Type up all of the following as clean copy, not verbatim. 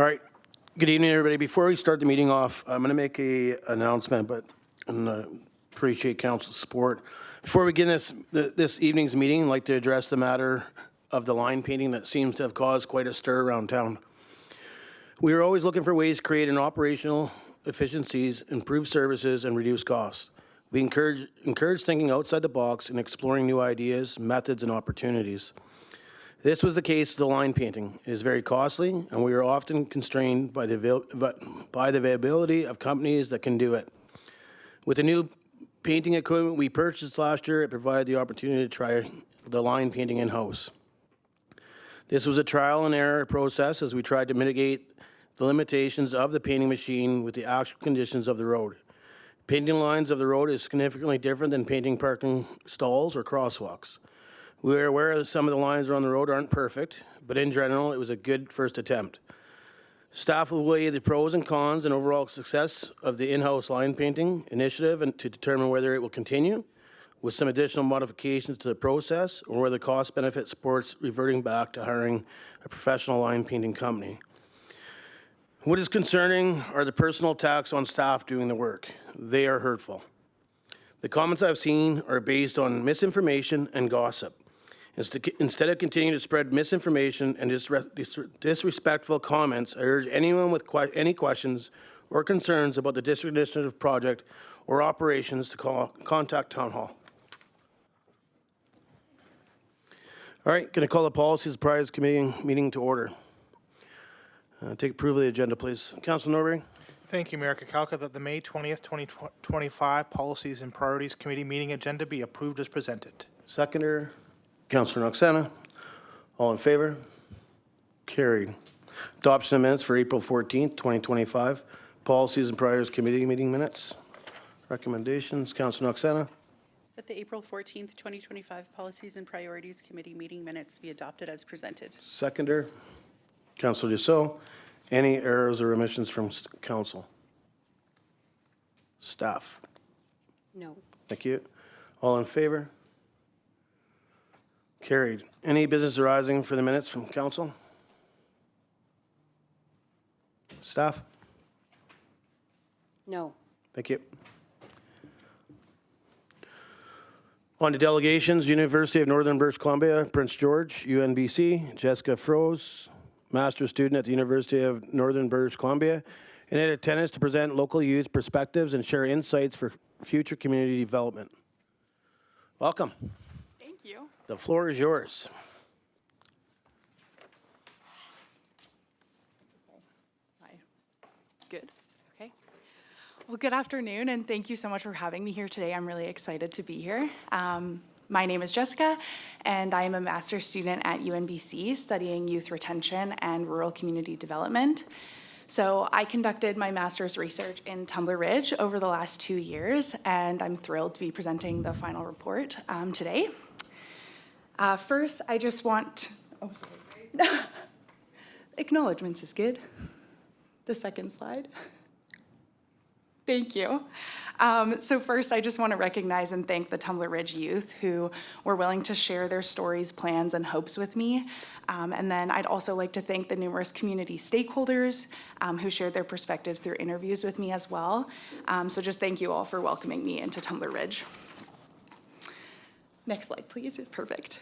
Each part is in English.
All right. Good evening, everybody. Before we start the meeting off, I'm going to make an announcement, but appreciate council's support. Before we begin this evening's meeting, I'd like to address the matter of the line painting that seems to have caused quite a stir around town. We are always looking for ways to create operational efficiencies, improve services, and reduce costs. We encourage thinking outside the box and exploring new ideas, methods, and opportunities. This was the case with the line painting. It is very costly, and we are often constrained by the availability of companies that can do it. With the new painting equipment we purchased last year, it provided the opportunity to try the line painting in-house. This was a trial and error process as we tried to mitigate the limitations of the painting machine with the actual conditions of the road. Painting lines of the road is significantly different than painting parking stalls or crosswalks. We are aware that some of the lines around the road aren't perfect, but in general, it was a good first attempt. Staff will weigh the pros and cons and overall success of the in-house line painting initiative and to determine whether it will continue with some additional modifications to the process or whether cost-benefit supports reverting back to hiring a professional line painting company. What is concerning are the personal attacks on staff doing the work. They are hurtful. The comments I've seen are based on misinformation and gossip. Instead of continuing to spread misinformation and disrespectful comments, I urge anyone with any questions or concerns about the district initiative project or operations to contact Town Hall. All right, going to call the Policies and Priorities Committee meeting to order. Take approval of the agenda, please. Councillor Norbury. Thank you, Mayor Kakalka, that the May 20th, 2025 Policies and Priorities Committee meeting agenda be approved as presented. Seconder, Councillor Noxena. All in favor? Carried. Adoption of minutes for April 14th, 2025. Policies and Priorities Committee meeting minutes. Recommendations, Councillor Noxena. That the April 14th, 2025 Policies and Priorities Committee meeting minutes be adopted as presented. Seconder, Councillor Dussault. Any errors or omissions from council? Staff? No. Thank you. All in favor? Carried. Any business arising for the minutes from council? Staff? No. Thank you. On to delegations, University of Northern British Columbia, Prince George, UNBC, Jessica Froese, master's student at the University of Northern British Columbia, and in attendance to present local youth perspectives and share insights for future community development. Welcome. Thank you. The floor is yours. Hi. Good. Okay. Well, good afternoon, and thank you so much for having me here today. I'm really excited to be here. My name is Jessica, and I am a master's student at UNBC studying youth retention and rural community development. So I conducted my master's research in Tumbler Ridge over the last 2 years, and I'm thrilled to be presenting the final report today. First, I just want, acknowledgements is good. The second slide. Thank you. So first, I just want to recognize and thank the Tumbler Ridge youth who were willing to share their stories, plans, and hopes with me. And then I'd also like to thank the numerous community stakeholders who shared their perspectives through interviews with me as well. So just thank you all for welcoming me into Tumbler Ridge. Next slide, please. Perfect.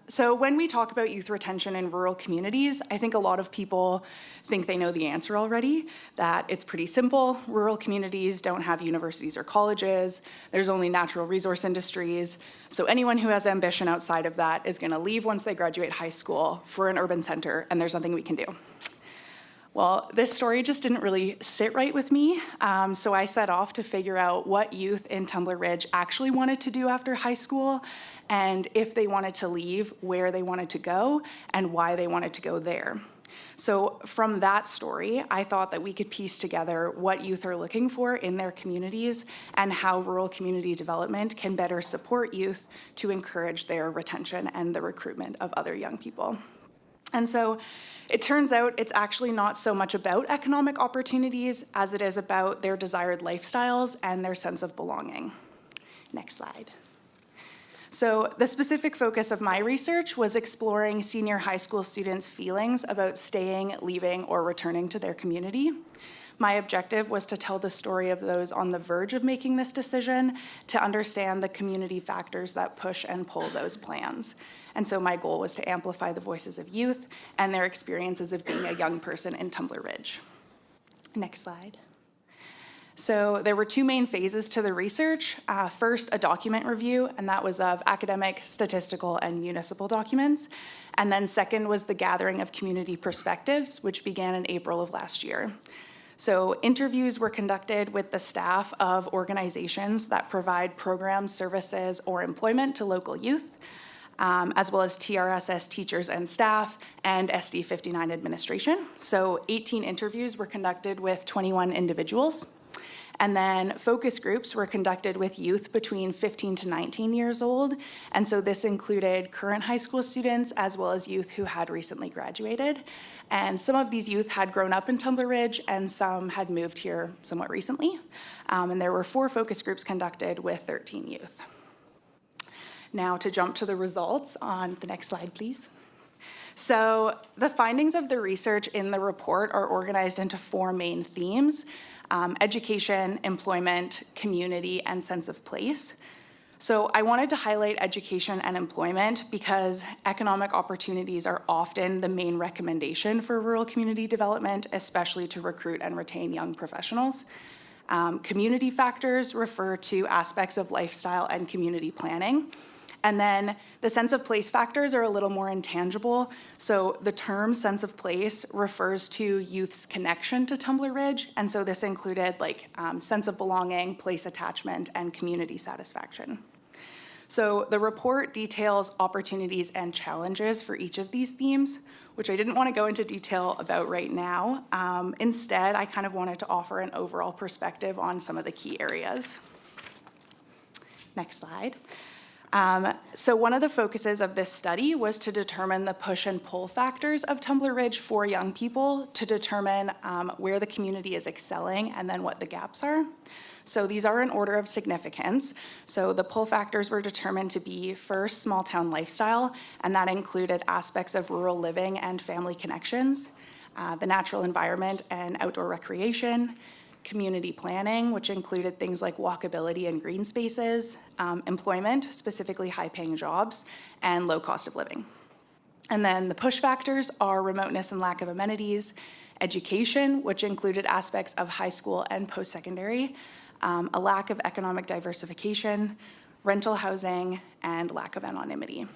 So when we talk about youth retention in rural communities, I think a lot of people think they know the answer already, that it's pretty simple. Rural communities don't have universities or colleges. There's only natural resource industries. So anyone who has ambition outside of that is going to leave once they graduate high school for an urban center, and there's nothing we can do. Well, this story just didn't really sit right with me, so I set off to figure out what youth in Tumbler Ridge actually wanted to do after high school, and if they wanted to leave, where they wanted to go, and why they wanted to go there. So from that story, I thought that we could piece together what youth are looking for in their communities and how rural community development can better support youth to encourage their retention and the recruitment of other young people. And so it turns out it's actually not so much about economic opportunities as it is about their desired lifestyles and their sense of belonging. Next slide. So the specific focus of my research was exploring senior high school students' feelings about staying, leaving, or returning to their community. My objective was to tell the story of those on the verge of making this decision, to understand the community factors that push and pull those plans. And so my goal was to amplify the voices of youth and their experiences of being a young person in Tumbler Ridge. Next slide. So there were two main phases to the research. First, a document review, and that was of academic, statistical, and municipal documents. And then second was the gathering of community perspectives, which began in April of last year. So interviews were conducted with the staff of organizations that provide programs, services, or employment to local youth, as well as TRSS teachers and staff, and SD 59 administration. So 18 interviews were conducted with 21 individuals. And then focus groups were conducted with youth between 15 to 19 years old. And so this included current high school students as well as youth who had recently graduated. And some of these youth had grown up in Tumbler Ridge and some had moved here somewhat recently. And there were 4 focus groups conducted with 13 youth. Now to jump to the results on the next slide, please. So the findings of the research in the report are organized into 4 main themes: education, employment, community, and sense of place. So I wanted to highlight education and employment because economic opportunities are often the main recommendation for rural community development, especially to recruit and retain young professionals. Community factors refer to aspects of lifestyle and community planning. And then the sense of place factors are a little more intangible. So the term sense of place refers to youth's connection to Tumbler Ridge. And so this included sense of belonging, place attachment, and community satisfaction. So the report details opportunities and challenges for each of these themes, which I didn't want to go into detail about right now. Instead, I kind of wanted to offer an overall perspective on some of the key areas. Next slide. So one of the focuses of this study was to determine the push and pull factors of Tumbler Ridge for young people to determine where the community is excelling and then what the gaps are. So these are in order of significance. So the pull factors were determined to be first, small town lifestyle, and that included aspects of rural living and family connections, the natural environment and outdoor recreation, community planning, which included things like walkability and green spaces, employment, specifically high-paying jobs, and low cost of living. And then the push factors are remoteness and lack of amenities, education, which included aspects of high school and post-secondary, a lack of economic diversification, rental housing, and lack of anonymity.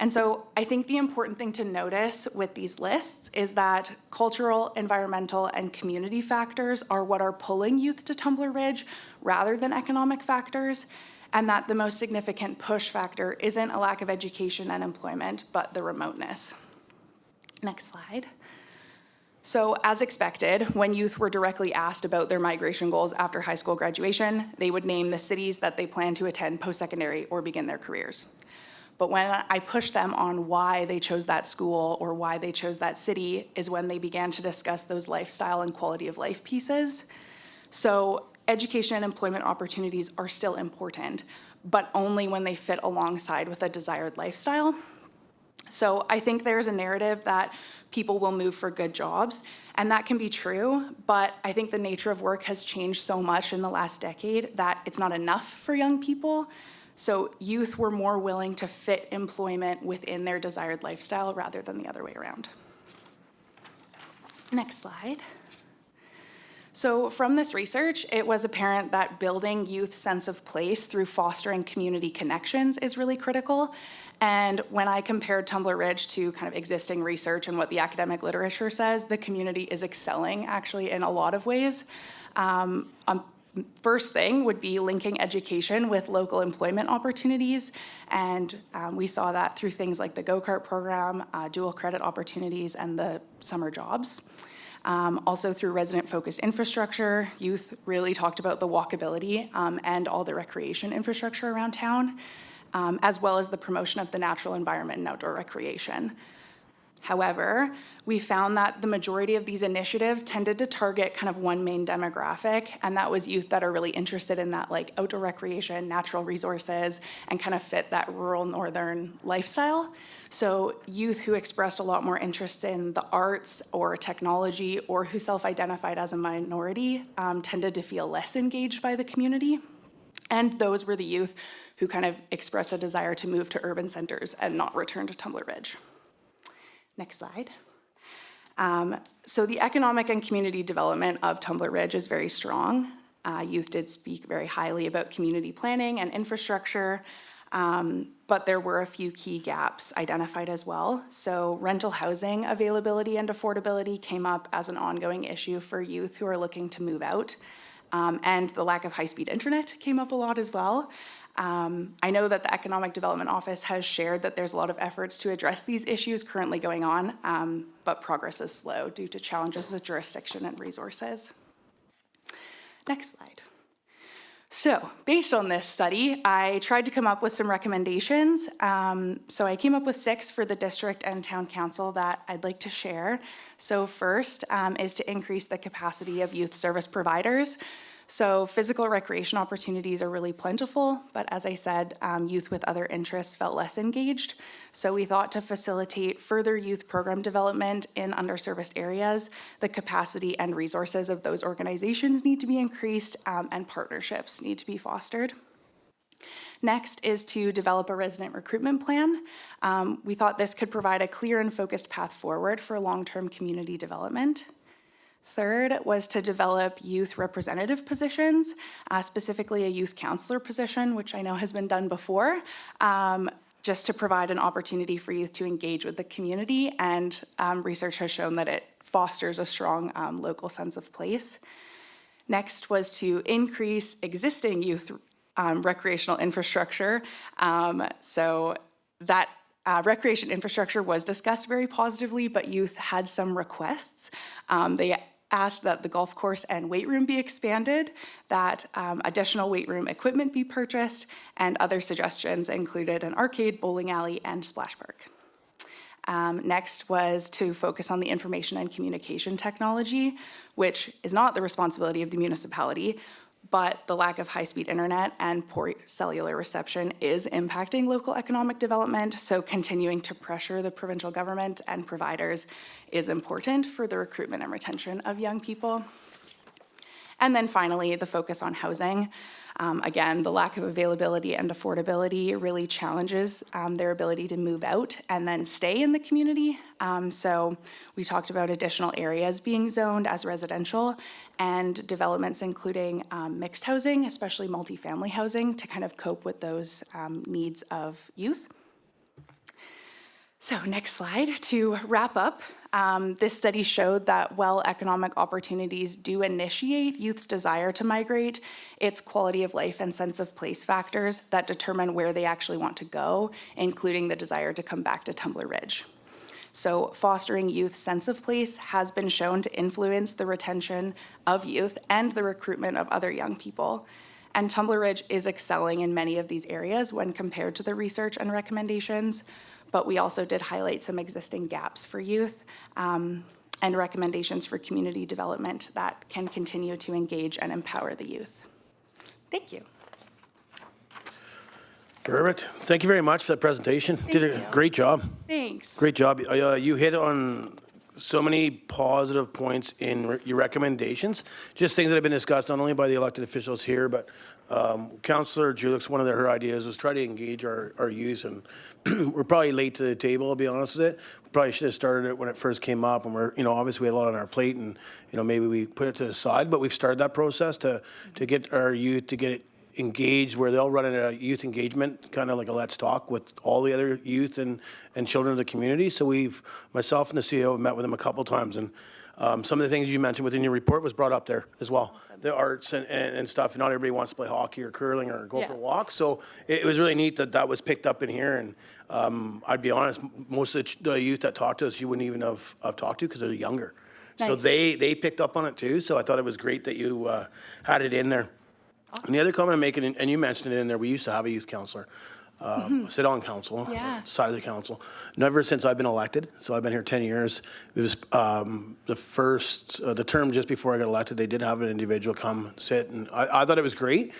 And so I think the important thing to notice with these lists is that cultural, environmental, and community factors are what are pulling youth to Tumbler Ridge rather than economic factors, and that the most significant push factor isn't a lack of education and employment, but the remoteness. Next slide. So as expected, when youth were directly asked about their migration goals after high school graduation, they would name the cities that they plan to attend post-secondary or begin their careers. But when I pushed them on why they chose that school or why they chose that city is when they began to discuss those lifestyle and quality of life pieces. So education and employment opportunities are still important, but only when they fit alongside with a desired lifestyle. So I think there's a narrative that people will move for good jobs, and that can be true, but I think the nature of work has changed so much in the last decade that it's not enough for young people. So youth were more willing to fit employment within their desired lifestyle rather than the other way around. Next slide. So from this research, it was apparent that building youth's sense of place through fostering community connections is really critical. And when I compared Tumbler Ridge to kind of existing research and what the academic literature says, the community is excelling actually in a lot of ways. First thing would be linking education with local employment opportunities, and we saw that through things like the go-kart program, dual credit opportunities, and the summer jobs. Also through resident-focused infrastructure, youth really talked about the walkability and all the recreation infrastructure around town, as well as the promotion of the natural environment and outdoor recreation. However, we found that the majority of these initiatives tended to target kind of one main demographic, and that was youth that are really interested in that like outdoor recreation, natural resources, and kind of fit that rural northern lifestyle. So youth who expressed a lot more interest in the arts or technology or who self-identified as a minority tended to feel less engaged by the community. And those were the youth who kind of expressed a desire to move to urban centers and not return to Tumbler Ridge. Next slide. So the economic and community development of Tumbler Ridge is very strong. Youth did speak very highly about community planning and infrastructure, but there were a few key gaps identified as well. So rental housing availability and affordability came up as an ongoing issue for youth who are looking to move out. And the lack of high-speed internet came up a lot as well. I know that the Economic Development Office has shared that there's a lot of efforts to address these issues currently going on, but progress is slow due to challenges with jurisdiction and resources. Next slide. So, based on this study, I tried to come up with some recommendations. So I came up with 6 for the district and town council that I'd like to share. So first is to increase the capacity of youth service providers. So physical recreation opportunities are really plentiful, but as I said, youth with other interests felt less engaged. So we thought to facilitate further youth program development in underserviced areas, the capacity and resources of those organizations need to be increased, and partnerships need to be fostered. Next is to develop a resident recruitment plan. We thought this could provide a clear and focused path forward for long-term community development. Third was to develop youth representative positions, specifically a youth counselor position, which I know has been done before, just to provide an opportunity for youth to engage with the community, and research has shown that it fosters a strong local sense of place. Next was to increase existing youth recreational infrastructure. So that recreation infrastructure was discussed very positively, but youth had some requests. They asked that the golf course and weight room be expanded, that additional weight room equipment be purchased, and other suggestions included an arcade, bowling alley, and splash park. Next was to focus on the information and communication technology, which is not the responsibility of the municipality, but the lack of high-speed internet and poor cellular reception is impacting local economic development, so continuing to pressure the provincial government and providers is important for the recruitment and retention of young people. And then finally, the focus on housing. Again, the lack of availability and affordability really challenges their ability to move out and then stay in the community. So we talked about additional areas being zoned as residential and developments including mixed housing, especially multifamily housing, to kind of cope with those needs of youth. So next slide. To wrap up, this study showed that while economic opportunities do initiate youth's desire to migrate, it's quality of life and sense of place factors that determine where they actually want to go, including the desire to come back to Tumbler Ridge. So fostering youth's sense of place has been shown to influence the retention of youth and the recruitment of other young people. And Tumbler Ridge is excelling in many of these areas when compared to the research and recommendations. But we also did highlight some existing gaps for youth and recommendations for community development that can continue to engage and empower the youth. Thank you. Perfect. Thank you very much for that presentation. Did a great job. Thanks. Great job. You hit on so many positive points in your recommendations, just things that have been discussed not only by the elected officials here, but Councillor Julick's, one of her ideas was try to engage our youth, and we're probably late to the table, I'll be honest with it. We probably should have started it when it first came up, and we're, obviously we had a lot on our plate, and, maybe we put it to the side, but we've started that process to get our youth to get engaged, where they'll run a youth engagement, kind of like a Let's Talk with all the other youth and children of the community. So myself and the CEO have met with them a couple times, and some of the things you mentioned within your report was brought up there as well. Awesome. The arts and stuff. Not everybody wants to play hockey or curling or go for a walk. So it was really neat that was picked up in here. And I'd be honest, most of the youth that talked to us, you wouldn't even have talked to because they're younger. Nice. So they picked up on it too. So I thought it was great that you had it in there. Awesome. And the other comment I'm making, and you mentioned it in there, we used to have a youth counselor. sit on council, Yeah. side of the council. Never since I've been elected, so I've been here 10 years. It was the term just before I got elected, they did have an individual come sit, and I thought it was great.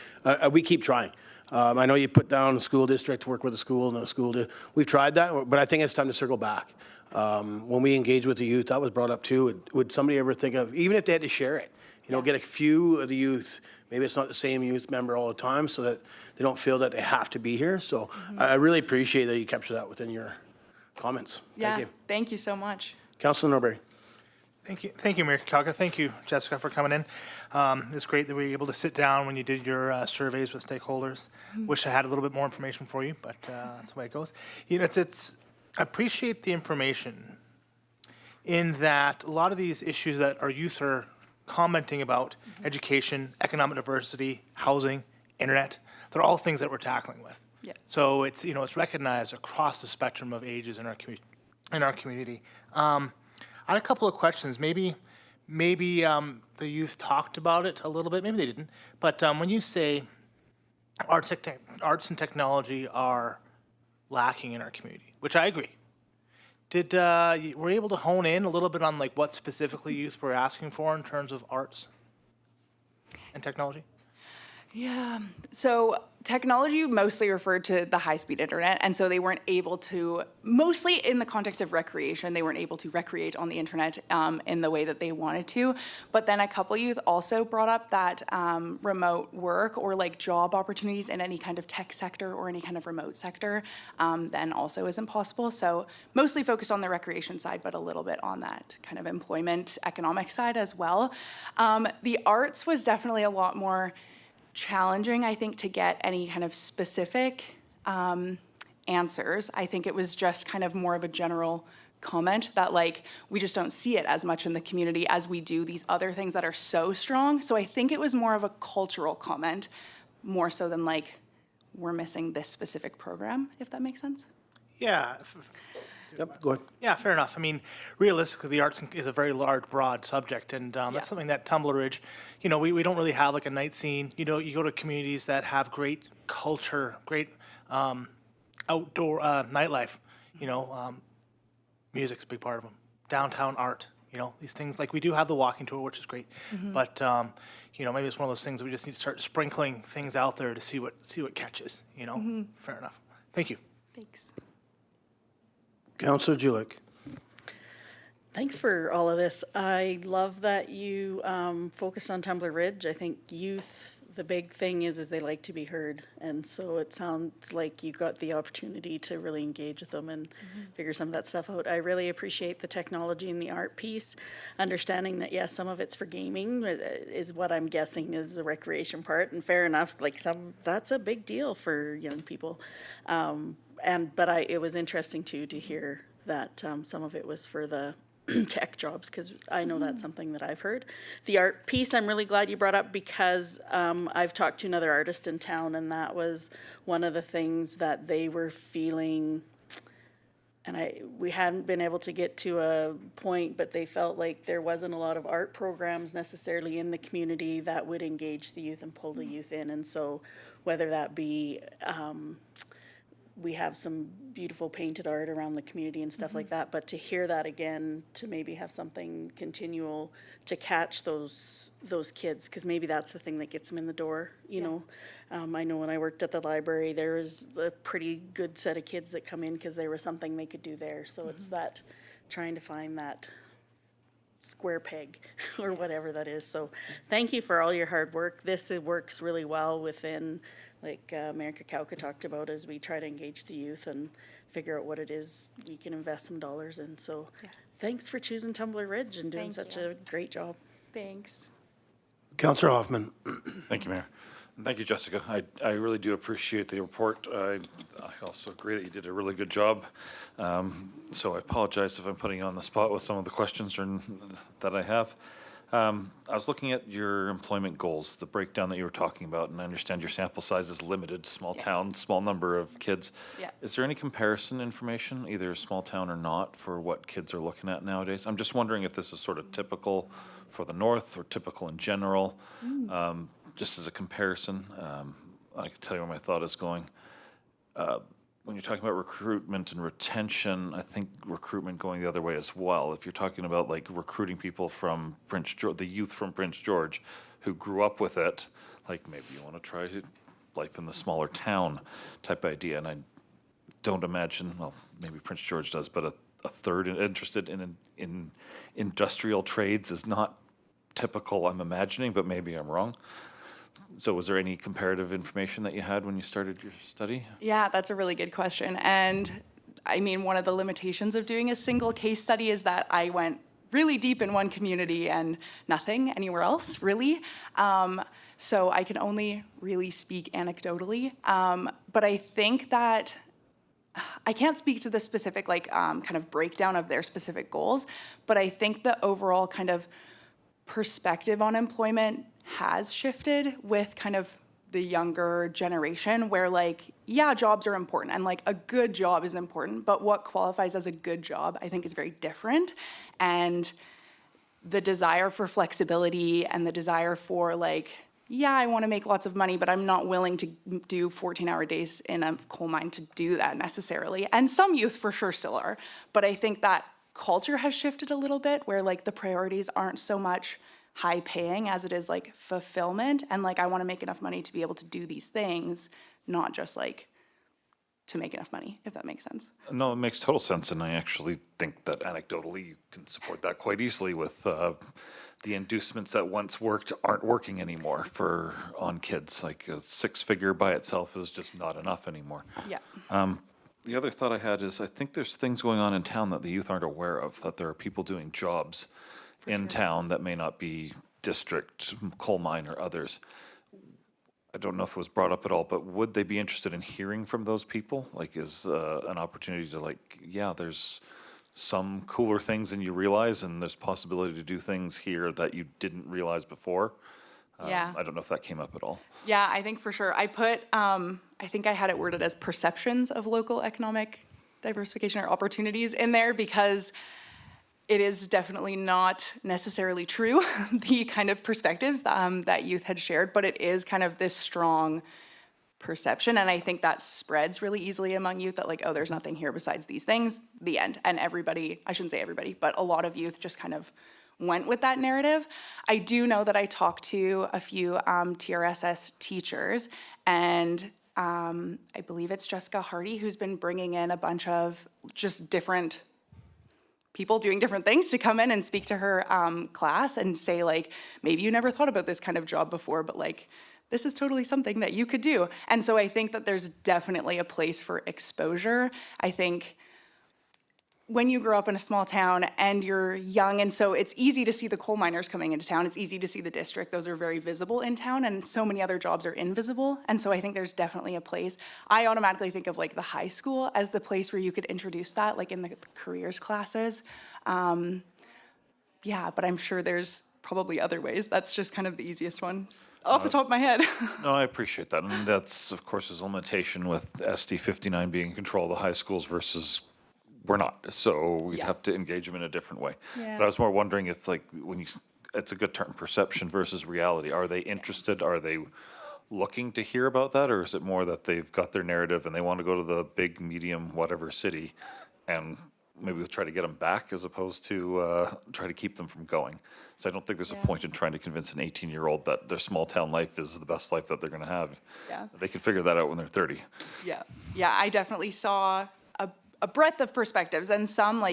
We keep trying. I know you put down the school district, work with the school, and the school, we've tried that, but I think it's time to circle back. When we engage with the youth, that was brought up too. Would somebody ever think of, even if they had to share it, get a few of the youth, maybe it's not the same youth member all the time, so that they don't feel that they have to be here. So I really appreciate that you capture that within your comments. Yeah, Thank you. thank you so much. Councilor Norbury. Thank you, Mayor Kalka. Thank you, Jessica, for coming in. It's great that we were able to sit down when you did your surveys with stakeholders. Wish I had a little bit more information for you, but that's the way it goes. I appreciate the information in that a lot of these issues that our youth are commenting about, education, economic diversity, housing, internet, they're all things that we're tackling with. Yeah. So it's recognized across the spectrum of ages in our community. I had a couple of questions. Maybe the youth talked about it a little bit. Maybe they didn't. But when you say arts and technology are lacking in our community, which I agree, were you able to hone in a little bit on like what specifically youth were asking for in terms of arts and technology? Yeah, so technology mostly referred to the high-speed internet, and so they weren't able to, mostly in the context of recreation, they weren't able to recreate on the internet in the way that they wanted to. But then a couple youth also brought up that remote work or like job opportunities in any kind of tech sector or any kind of remote sector then also isn't possible. So mostly focused on the recreation side, but a little bit on that kind of employment economic side as well. The arts was definitely a lot more challenging, I think, to get any kind of specific answers. I think it was just kind of more of a general comment that like we just don't see it as much in the community as we do these other things that are so strong. So I think it was more of a cultural comment, more so than like we're missing this specific program, if that makes sense. Yeah. Yep, go ahead. Yeah, fair enough. I mean, realistically, the arts is a very large, broad subject, and that's something that Tumbler Ridge, we don't really have like a night scene. You go to communities that have great culture, great outdoor nightlife. Music's a big part of them. Downtown art. These things like we do have the walking tour, which is great, but maybe it's one of those things that we just need to start sprinkling things out there to see what catches. Fair enough. Thank you. Thanks. Councilor Julik. Thanks for all of this. I love that you focused on Tumbler Ridge. I think youth, the big thing is they like to be heard. And so it sounds like you got the opportunity to really engage with them and figure some of that stuff out. I really appreciate the technology and the art piece, understanding that, yes, some of it's for gaming is what I'm guessing is the recreation part. And fair enough, that's a big deal for young people. But it was interesting too to hear that some of it was for the tech jobs, because I know that's something that I've heard. The art piece, I'm really glad you brought up, because I've talked to another artist in town, and that was one of the things that they were feeling, and we hadn't been able to get to a point, but they felt like there wasn't a lot of art programs necessarily in the community that would engage the youth and pull the youth in. And so whether that be we have some beautiful painted art around the community and stuff like that, but to hear that again, to maybe have something continual to catch those kids, because maybe that's the thing that gets them in the door, you know. I know when I worked at the library, there was a pretty good set of kids that come in because there was something they could do there. So it's that trying to find that square peg or whatever that is. So thank you for all your hard work. This works really well within, like Mayor Kakauka talked about, as we try to engage the youth and figure out what it is we can invest some dollars in. So thanks for choosing Tumbler Ridge and doing such a great job. Thanks. Councillor Hoffman. Thank you, Mayor. And thank you, Jessica. I really do appreciate the report. I also agree that you did a really good job. So I apologize if I'm putting you on the spot with some of the questions that I have. I was looking at your employment goals, the breakdown that you were talking about, and I understand your sample size is limited, small town, small number of kids. Yeah. Is there any comparison information, either small town or not, for what kids are looking at nowadays? I'm just wondering if this is sort of typical for the North or typical in general. Just as a comparison, I can tell you where my thought is going. when you're talking about recruitment and retention, I think recruitment going the other way as well. If you're talking about like recruiting people from Prince George, the youth from Prince George who grew up with it, like maybe you want to try life in the smaller town type idea. And I don't imagine, well, maybe Prince George does, but a third interested in industrial trades is not typical, I'm imagining, but maybe I'm wrong. So was there any comparative information that you had when you started your study? Yeah, that's a really good question. And I mean, one of the limitations of doing a single case study is that I went really deep in one community and nothing anywhere else, really. So I can only really speak anecdotally. But I think that I can't speak to the specific kind of breakdown of their specific goals, but I think the overall kind of perspective on employment has shifted with kind of the younger generation where jobs are important and a good job is important, but what qualifies as a good job I think is very different. And the desire for flexibility and the desire for I want to make lots of money, but I'm not willing to do 14-hour days in a coal mine to do that necessarily. And some youth for sure still are, but I think that culture has shifted a little bit where the priorities aren't so much high paying as it is fulfillment and I want to make enough money to be able to do these things, not just to make enough money, if that makes sense. No, it makes total sense, and I actually think that anecdotally you can support that quite easily with the inducements that once worked aren't working anymore on kids. Like a six-figure by itself is just not enough anymore. Yeah. The other thought I had is I think there's things going on in town that the youth aren't aware of, that there are people doing jobs in town that may not be district, coal mine, or others. I don't know if it was brought up at all, but would they be interested in hearing from those people? Is an opportunity to there's some cooler things than you realize, and there's possibility to do things here that you didn't realize before. Yeah. I don't know if that came up at all. Yeah, I think for sure. I put, I think I had it worded as perceptions of local economic diversification or opportunities in there because it is definitely not necessarily true, the kind of perspectives that youth had shared, but it is kind of this strong perception. And I think that spreads really easily among youth that there's nothing here besides these things, the end. And everybody, I shouldn't say everybody, but a lot of youth just kind of went with that narrative. I do know that I talked to a few TRSS teachers, and I believe it's Jessica Hardy who's been bringing in a bunch of just different people doing different things to come in and speak to her class and say maybe you never thought about this kind of job before, but this is totally something that you could do. And so I think that there's definitely a place for exposure. I think when you grow up in a small town and you're young, and so it's easy to see the coal miners coming into town, it's easy to see the district, those are very visible in town, and so many other jobs are invisible, and so I think there's definitely a place. I automatically think of the high school as the place where you could introduce that, in the careers classes. Yeah, but I'm sure there's probably other ways. That's just kind of the easiest one off the top of my head. No, I appreciate that, and that's, of course, is a limitation with SD 59 being in control of the high schools versus we're not, so we'd have to engage them in a different way. Yeah. But I was more wondering if, it's a good term, perception versus reality. Are they interested? Are they looking to hear about that? Or is it more that they've got their narrative and they want to go to the big, medium, whatever city, and maybe we'll try to get them back as opposed to try to keep them from going? So I don't think there's a point in trying to convince an 18-year-old that their small town life is the best life that they're going to have. Yeah. They can figure that out when they're 30. Yeah, I definitely saw a breadth of perspectives, and some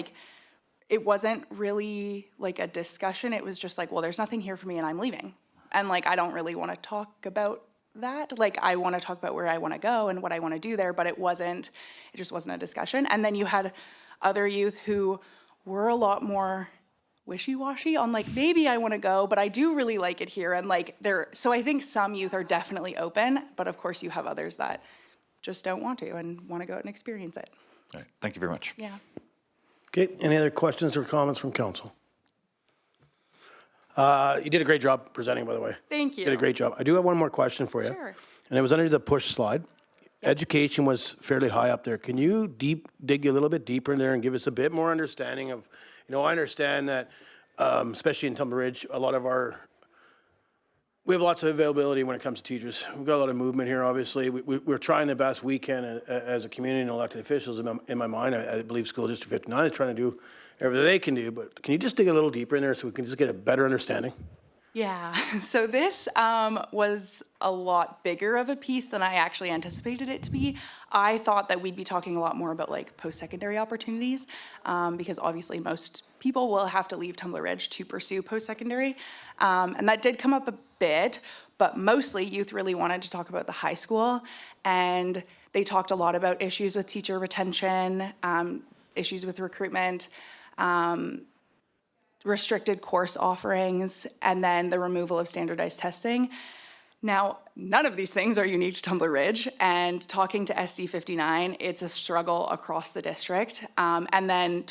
it wasn't really a discussion. It was just well, there's nothing here for me and I'm leaving. And I don't really want to talk about that. I want to talk about where I want to go and what I want to do there, but it just wasn't a discussion. And then you had other youth who were a lot more wishy-washy on maybe I want to go, but I do really like it here. And so I think some youth are definitely open, but of course you have others that just don't want to and want to go out and experience it. All right, thank you very much. Yeah. Okay, any other questions or comments from council? You did a great job presenting, by the way. Thank you. You did a great job. I do have one more question for you. Sure. And it was under the push slide. Education was fairly high up there. Can you dig a little bit deeper in there and give us a bit more understanding of, I understand that, especially in Tumble Ridge, a lot of our We have lots of availability when it comes to teachers. We've got a lot of movement here, obviously. We're trying the best we can as a community and elected officials. In my mind, I believe School District 59 is trying to do everything they can do, but can you just dig a little deeper in there so we can just get a better understanding? Yeah, so this was a lot bigger of a piece than I actually anticipated it to be. I thought that we'd be talking a lot more about like post-secondary opportunities because obviously most people will have to leave Tumbler Ridge to pursue post-secondary. And that did come up a bit, but mostly youth really wanted to talk about the high school, and they talked a lot about issues with teacher retention, issues with recruitment, restricted course offerings, and then the removal of standardized testing. Now, none of these things are unique to Tumbler Ridge, and talking to SD 59, it's a struggle across the district. And then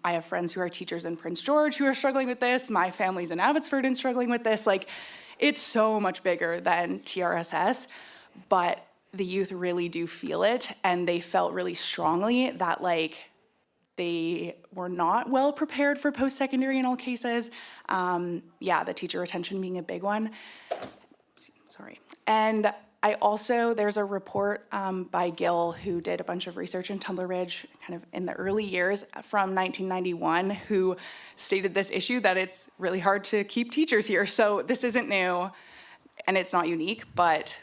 I have friends who are teachers in Prince George who are struggling with this. My family's in Abbotsford and struggling with this. Like, it's so much bigger than TRSS, but the youth really do feel it, and they felt really strongly that, like, they were not well prepared for post-secondary in all cases. The teacher retention being a big one. Sorry. And there's a report by Gill, who did a bunch of research in Tumbler Ridge kind of in the early years from 1991, who stated this issue that it's really hard to keep teachers here. So this isn't new and it's not unique, but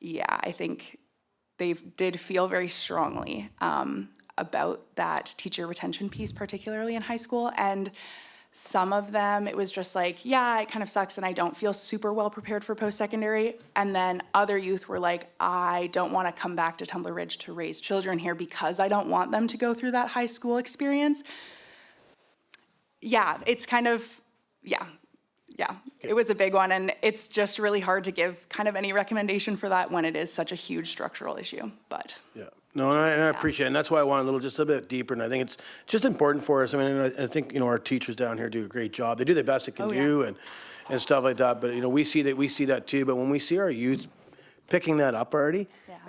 yeah, I think they did feel very strongly about that teacher retention piece, particularly in high school. And some of them, it was just like, yeah, it kind of sucks and I don't feel super well prepared for post-secondary. And then other youth were like, I don't want to come back to Tumbler Ridge to raise children here because I don't want them to go through that high school experience. Yeah, it's kind of, it was a big one. And it's just really hard to give kind of any recommendation for that when it is such a huge structural issue, but. Yeah. No, and I appreciate it, and that's why I want just a bit deeper, and I think it's just important for us. I mean, I think, our teachers down here do a great job. They do the best they can do and stuff like that, but, we see that too. But when we see our youth picking that up already,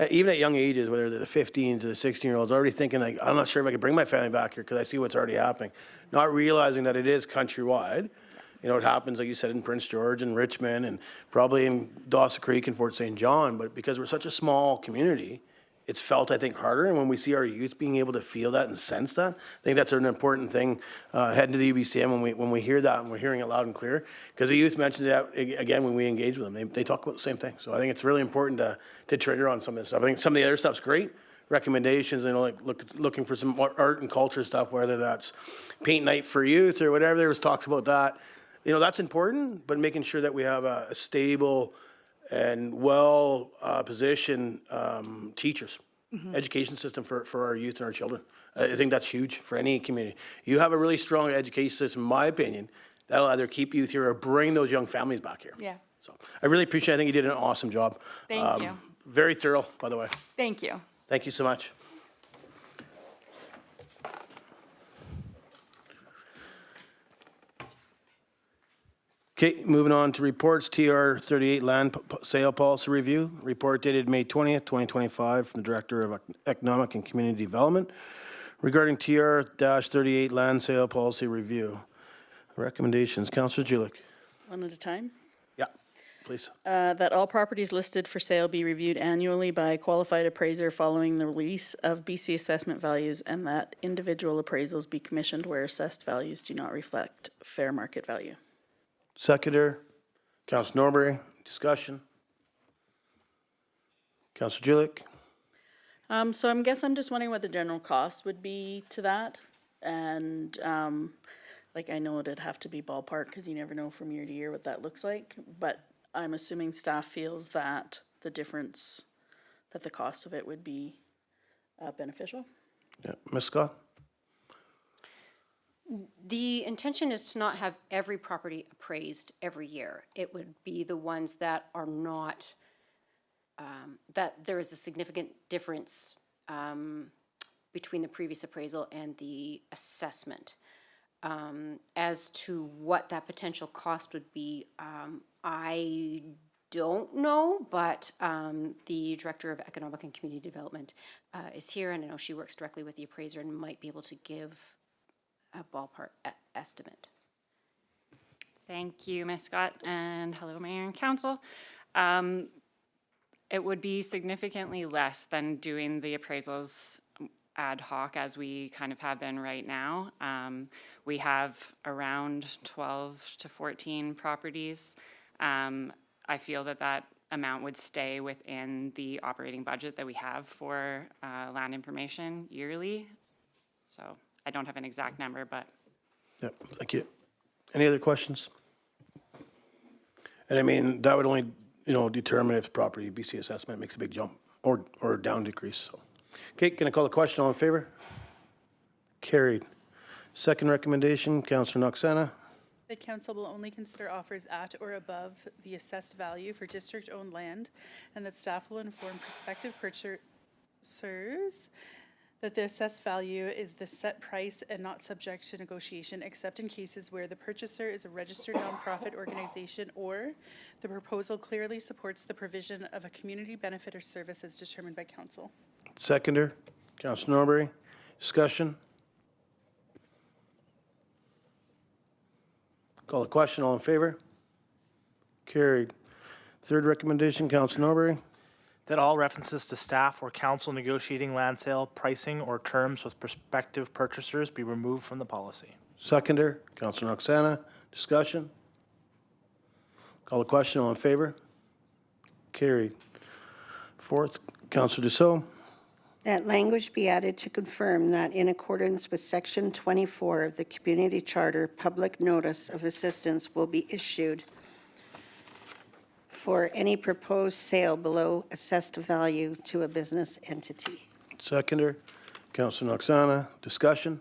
even at young ages, whether they're the 15s or the 16-year-olds, already thinking, like, I'm not sure if I can bring my family back here because I see what's already happening, not realizing that it is countrywide. It happens, like you said, in Prince George and Richmond and probably in Dawson Creek and Fort St. John, but because we're such a small community, it's felt, I think, harder. And when we see our youth being able to feel that and sense that, I think that's an important thing heading to the UBCM when we hear that and we're hearing it loud and clear. Because the youth mentioned that, again, when we engage with them. They talk about the same thing. So I think it's really important to trigger on some of this stuff. I think some of the other stuff's great. Recommendations, like looking for some art and culture stuff, whether that's paint night for youth or whatever. There was talks about that. That's important, but making sure that we have a stable and well-positioned teachers, education system for our youth and our children. I think that's huge for any community. You have a really strong education system, in my opinion, that'll either keep youth here or bring those young families back here. Yeah. So I really appreciate it. I think you did an awesome job. Thank you. Very thorough, by the way. Thank you. Thank you so much. Okay, moving on to reports, TR 38 land sale policy review. Report dated May 20th, 2025 from the Director of Economic and Community Development regarding TR-38 land sale policy review. Recommendations, Councillor Julik. One at a time. Yeah, please. That all properties listed for sale be reviewed annually by a qualified appraiser following the release of BC assessment values, and that individual appraisals be commissioned where assessed values do not reflect fair market value. Seconder, Councillor Norbury, discussion. Councillor Julik. So I'm just wondering what the general cost would be to that. And I know it'd have to be ballpark because you never know from year to year what that looks like. But I'm assuming staff feels that the difference, that the cost of it would be beneficial. Yeah, Ms. Scott. The intention is to not have every property appraised every year. It would be the ones that are not, that there is a significant difference between the previous appraisal and the assessment. As to what that potential cost would be, I don't know, but the Director of Economic and Community Development is here, and I know she works directly with the appraiser and might be able to give a ballpark estimate. Thank you, Ms. Scott, and hello, Mayor and Council. It would be significantly less than doing the appraisals ad hoc as we kind of have been right now. We have around 12 to 14 properties. I feel that that amount would stay within the operating budget that we have for land information yearly. So I don't have an exact number, but. Yep, thank you. Any other questions? And I mean, that would only, determine if the property UBC assessment makes a big jump or down decrease, so. Okay, can I call the question? All in favor? Carried. Second recommendation, Councillor Noxana. The council will only consider offers at or above the assessed value for district-owned land, and that staff will inform prospective purchasers that the assessed value is the set price and not subject to negotiation, except in cases where the purchaser is a registered nonprofit organization or the proposal clearly supports the provision of a community benefit or service as determined by council. Seconder, Councillor Norbury. Discussion? Call the question. All in favor? Carried. Third recommendation, Councillor Norbury. That all references to staff or council negotiating land sale pricing or terms with prospective purchasers be removed from the policy. Seconder, Councillor Noxana. Discussion? Call the question. All in favor? Carried. Fourth, Councillor Dussault. That language be added to confirm that in accordance with Section 24 of the Community Charter, public notice of assistance will be issued for any proposed sale below assessed value to a business entity. Seconder, Councillor Noxana. Discussion?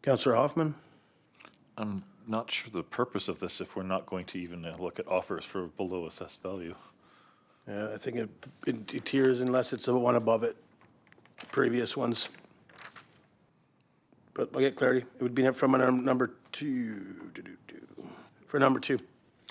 Councillor Hoffman. I'm not sure the purpose of this if we're not going to even look at offers for below assessed value. Yeah, I think it tiers unless it's the one above it, previous ones. But I'll get clarity. It would be from number two, for number two.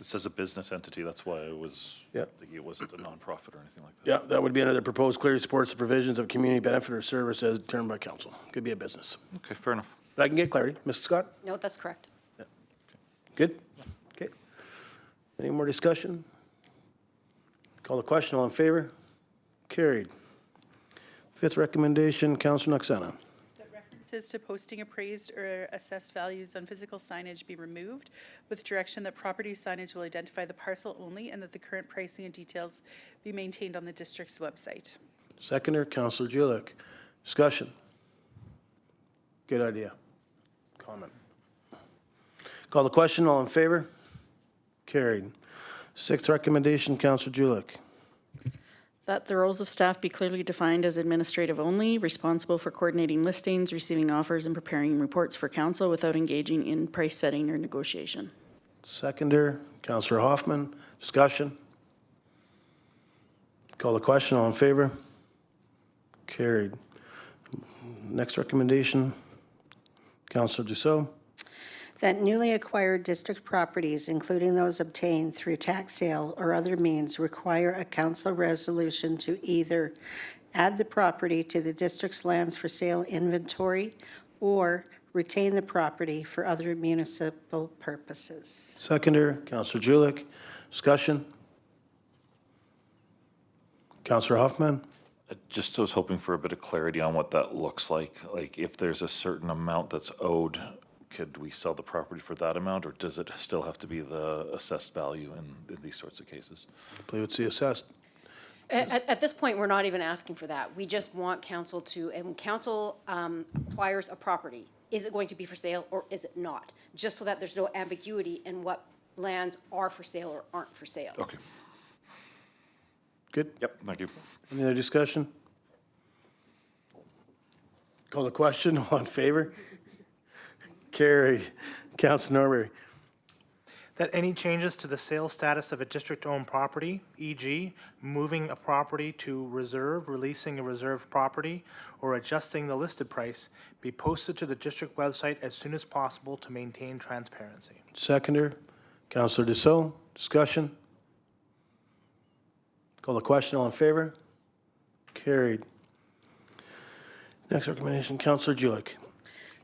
It says a business entity, that's why I was Yeah. thinking it wasn't a nonprofit or anything like that. Yeah, that would be another proposed clearly supports the provisions of community benefit or service as determined by council. Could be a business. Okay, fair enough. But I can get clarity. Mrs. Scott? No, that's correct. Good? Okay. Any more discussion? Call the question. All in favor? Carried. Fifth recommendation, Councillor Noxana. That references to posting appraised or assessed values on physical signage be removed with direction that property signage will identify the parcel only and that the current pricing and details be maintained on the district's website. Seconder, Councillor Julik. Discussion. Good idea. Comment. Call the question. All in favor? Carried. Sixth recommendation, Councillor Julik. That the roles of staff be clearly defined as administrative only, responsible for coordinating listings, receiving offers, and preparing reports for council without engaging in price setting or negotiation. Seconder, Councillor Hoffman. Discussion. Call the question. All in favor? Carried. Next recommendation, Councillor Dussault. That newly acquired district properties, including those obtained through tax sale or other means, require a council resolution to either add the property to the district's lands for sale inventory or retain the property for other municipal purposes. Seconder, Councillor Julik. Discussion. Councillor Hoffman. I just was hoping for a bit of clarity on what that looks like. Like if there's a certain amount that's owed, could we sell the property for that amount, or does it still have to be the assessed value in these sorts of cases? I believe it's the assessed. At this point, we're not even asking for that. We just want council to, and when council acquires a property, is it going to be for sale or is it not? Just so that there's no ambiguity in what lands are for sale or aren't for sale. Okay. Good? Yep, thank you. Any other discussion? Call the question. All in favor? Carried. Councillor Norbury. That any changes to the sales status of a district-owned property, e.g. moving a property to reserve, releasing a reserved property, or adjusting the listed price, be posted to the district website as soon as possible to maintain transparency. Seconder, Councillor Dussault. Discussion. Call the question. All in favor? Carried. Next recommendation, Councillor Julik.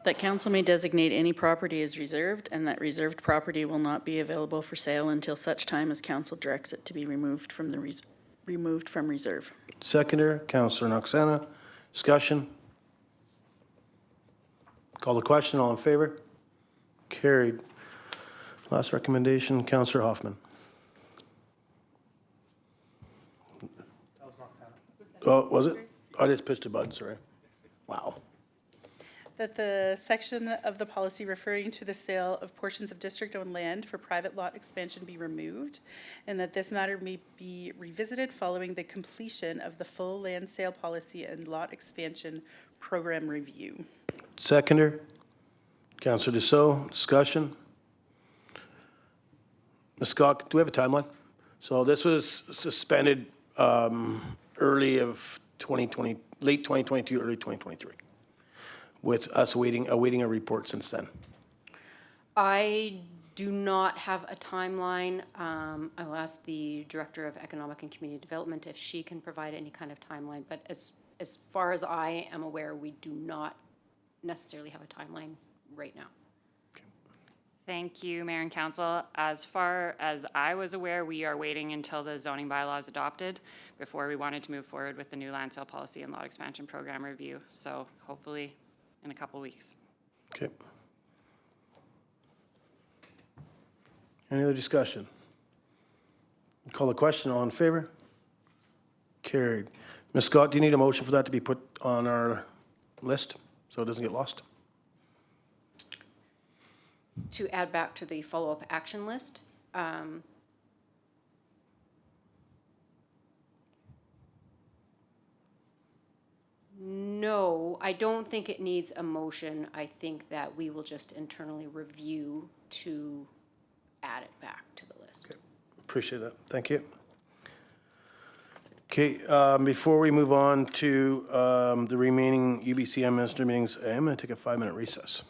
That council may designate any property as reserved, and that reserved property will not be available for sale until such time as council directs it to be removed from reserve. Seconder, Councillor Noxana. Discussion? Call the question. All in favor? Carried. Last recommendation, Councillor Hoffman. Oh, was it? I just pushed a button, sorry. Wow. That the section of the policy referring to the sale of portions of district-owned land for private lot expansion be removed, and that this matter may be revisited following the completion of the full land sale policy and lot expansion program review. Seconder, Councillor Dussault. Discussion? Ms. Scott, do we have a timeline? So this was suspended early of 2020, late 2022, early 2023, with us awaiting a report since then. I do not have a timeline. I will ask the Director of Economic and Community Development if she can provide any kind of timeline, but as far as I am aware, we do not necessarily have a timeline right now. Thank you, Mayor and Council. As far as I was aware, we are waiting until the zoning bylaw is adopted before we wanted to move forward with the new land sale policy and lot expansion program review. So hopefully in a couple weeks. Okay. Any other discussion? Call the question. All in favor? Carried. Ms. Scott, do you need a motion for that to be put on our list so it doesn't get lost? To add back to the follow-up action list, no, I don't think it needs a motion. I think that we will just internally review to add it back to the list. Okay. Appreciate that. Thank you. Okay, before we move on to the remaining UBCM Minister meetings, I'm going to take a 5-minute recess.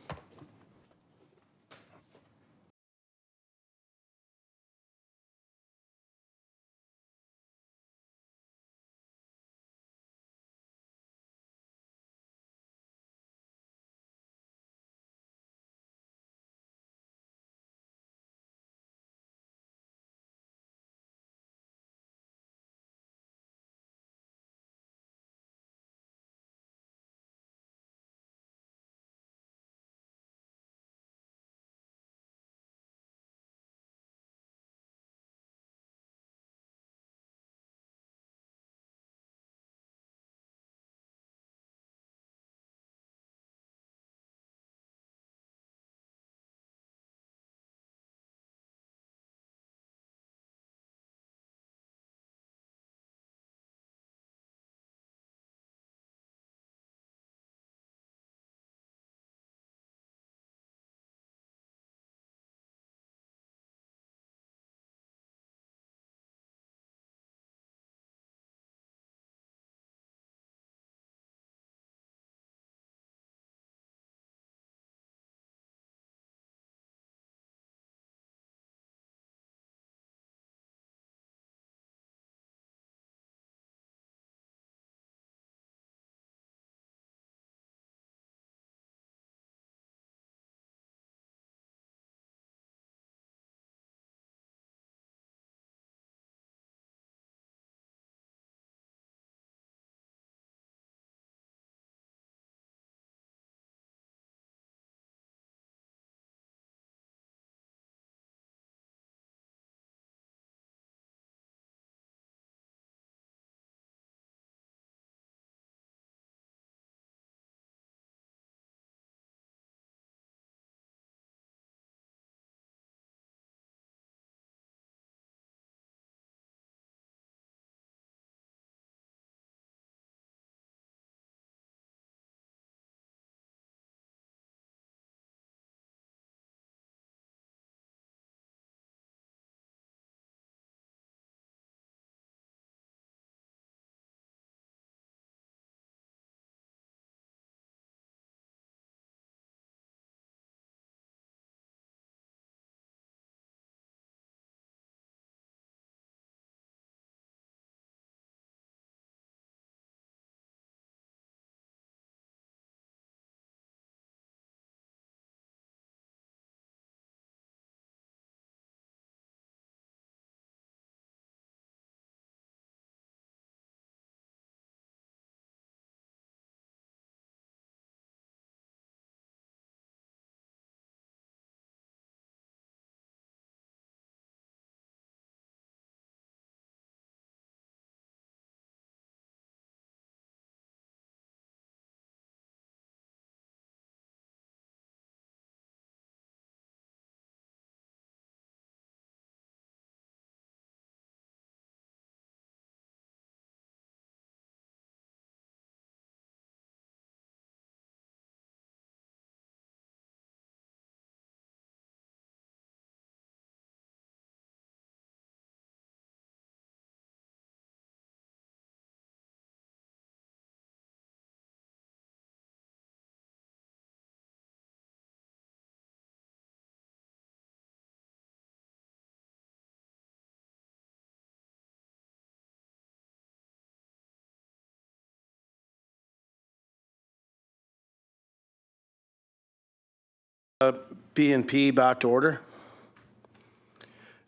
P&P back to order.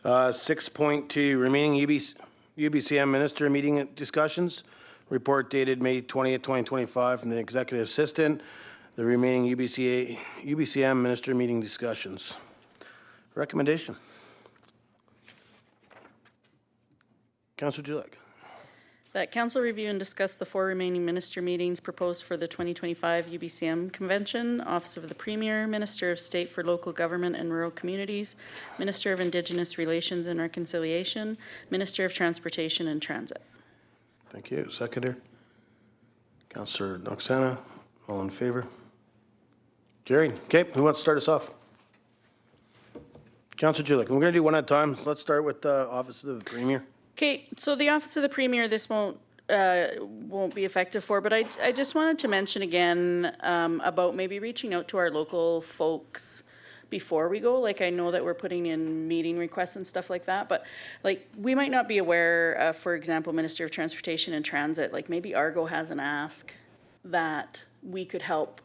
6.2, remaining UBCM Minister meeting discussions. Report dated May 20th, 2025 from the Executive Assistant. The remaining UBCM Minister meeting discussions. Recommendation. Councillor Julik. That council review and discuss the 4 remaining minister meetings proposed for the 2025 UBCM Convention, Office of the Premier, Minister of State for Local Government and Rural Communities, Minister of Indigenous Relations and Reconciliation, Minister of Transportation and Transit. Thank you. Seconder. Councillor Noxana. All in favor? Carried. Okay, who wants to start us off? Councillor Julik. We're going to do one at a time. So let's start with the Office of the Premier. Okay, so the Office of the Premier, this won't be effective for, but I just wanted to mention again about maybe reaching out to our local folks before we go. Like, I know that we're putting in meeting requests and stuff like that, but like, we might not be aware, for example, Minister of Transportation and Transit, like maybe Argo has an ask that we could help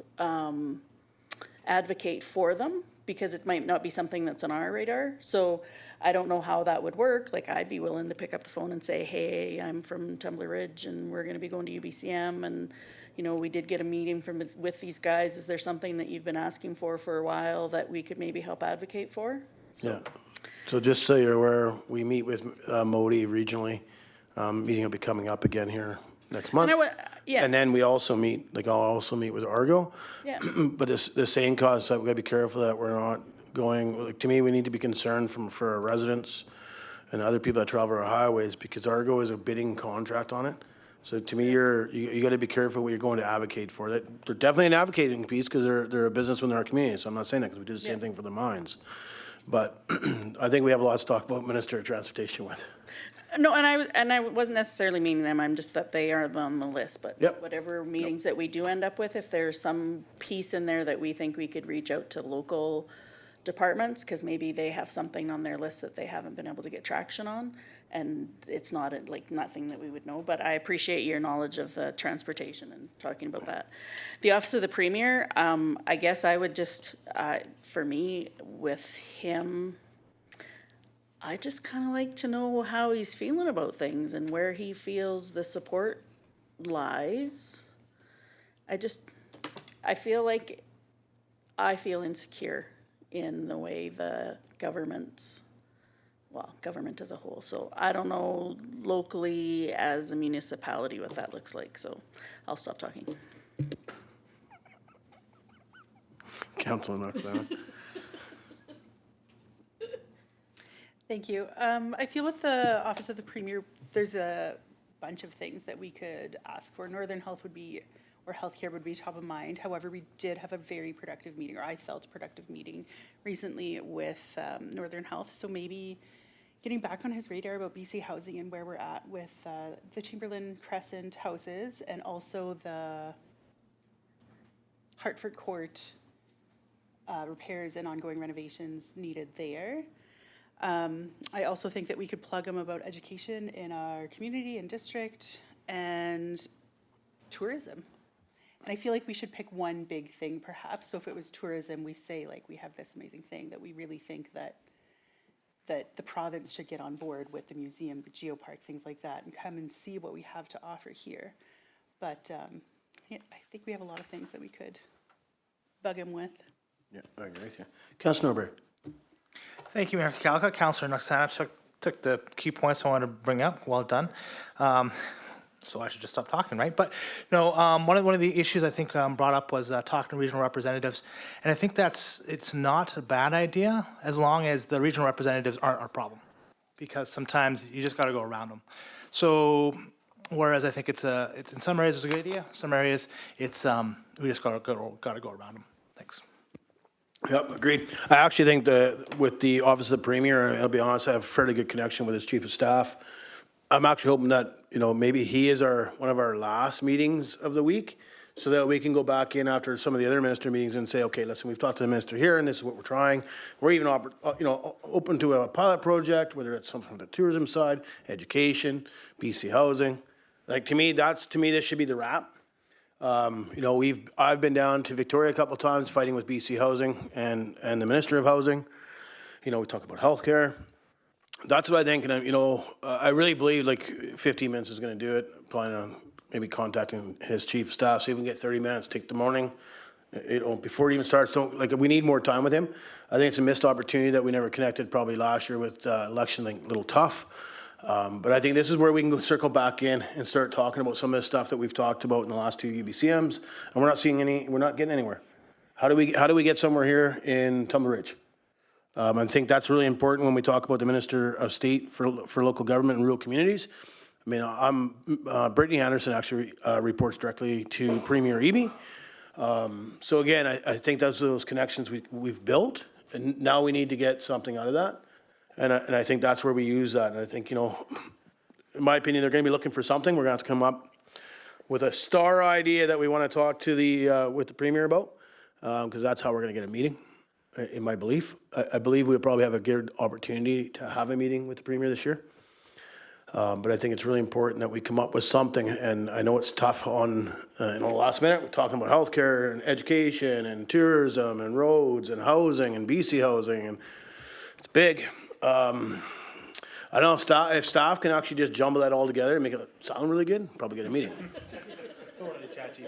advocate for them, because it might not be something that's on our radar. So I don't know how that would work. Like, I'd be willing to pick up the phone and say, hey, I'm from Tumbler Ridge and we're going to be going to UBCM, and you know, we did get a meeting with these guys. Is there something that you've been asking for a while that we could maybe help advocate for? Yeah. So just so you're aware, we meet with Modi regionally. Meeting will be coming up again here next month. Yeah. And then we also meet, like I'll also meet with Argo. Yeah. But the same cause, that we gotta be careful that we're not going, like, to me, we need to be concerned for our residents and other people that travel our highways, because Argo is a bidding contract on it. So to me, you gotta be careful what you're going to advocate for. They're definitely an advocating piece, because they're a business within our community. So I'm not saying that, because we do the same thing for the mines. But I think we have a lot to talk about Minister of Transportation with. No, and I wasn't necessarily meaning them. I'm just that they are on the list. But Yep. whatever meetings that we do end up with, if there's some piece in there that we think we could reach out to local departments, because maybe they have something on their list that they haven't been able to get traction on, and it's not like nothing that we would know. But I appreciate your knowledge of the transportation and talking about that. The Office of the Premier, I guess I would just, for me, with him, I just kind of like to know how he's feeling about things and where he feels the support lies. I feel like I feel insecure in the way the government as a whole. So I don't know locally as a municipality what that looks like. So I'll stop talking. Councilor Noxana. Thank you. I feel with the Office of the Premier, there's a bunch of things that we could ask for. Northern Health would be, or healthcare would be top of mind. However, we did have a very productive meeting, or I felt a productive meeting recently with Northern Health. So maybe getting back on his radar about BC housing and where we're at with the Chamberlain Crescent houses, and also the Hartford Court repairs and ongoing renovations needed there. I also think that we could plug them about education in our community and district, and tourism. And I feel like we should pick one big thing perhaps. So if it was tourism, we say like, we have this amazing thing that we really think that the province should get on board with, the museum, the geopark, things like that, and come and see what we have to offer here. But yeah, I think we have a lot of things that we could bug him with. Yeah, I agree with you. Councilor Norbury. Thank you, Mayor Kakalka. Councillor Noxana took the key points I wanted to bring up. Well done. So I should just stop talking, right? But no, one of the issues I think brought up was talking to regional representatives, and I think it's not a bad idea as long as the regional representatives aren't our problem, because sometimes you just got to go around them. So whereas I think it's in some areas it's a good idea, some areas it's we just got to go around them. Thanks. Yep, agreed. I actually think with the Office of the Premier, I'll be honest, I have a fairly good connection with his Chief of Staff. I'm actually hoping that, maybe he is one of our last meetings of the week, so that we can go back in after some of the other minister meetings and say, okay, listen, we've talked to the minister here, and this is what we're trying. We're even, open to a pilot project, whether it's something from the tourism side, education, BC housing. Like, to me, this should be the wrap. You know, I've been down to Victoria a couple of times fighting with BC Housing and the Minister of Housing. You know, we talk about healthcare. That's what I think, and you know, I really believe like 15 minutes is going to do it. Planning on maybe contacting his chief of staff, see if we can get 30 minutes, take the morning. Before it even starts, we need more time with him. I think it's a missed opportunity that we never connected probably last year with election, like a little tough. But I think this is where we can go circle back in and start talking about some of the stuff that we've talked about in the last 2 UBCMs, and we're not getting anywhere. How do we get somewhere here in Tumbler Ridge? I think that's really important when we talk about the Minister of State for local government and rural communities. I mean, Brittany Anderson actually reports directly to Premier Eby. So again, I think those connections we've built, and now we need to get something out of that. And I think that's where we use that. And I think, you know, in my opinion, they're going to be looking for something. We're going to have to come up with a star idea that we want to talk to with the Premier about, because that's how we're going to get a meeting, in my belief. I believe we'll probably have a good opportunity to have a meeting with the Premier this year. But I think it's really important that we come up with something, and I know it's tough on, in the last minute, we're talking about healthcare and education and tourism and roads and housing and BC housing, and it's big. I don't know if staff can actually just jumble that all together and make it sound really good, probably get a meeting.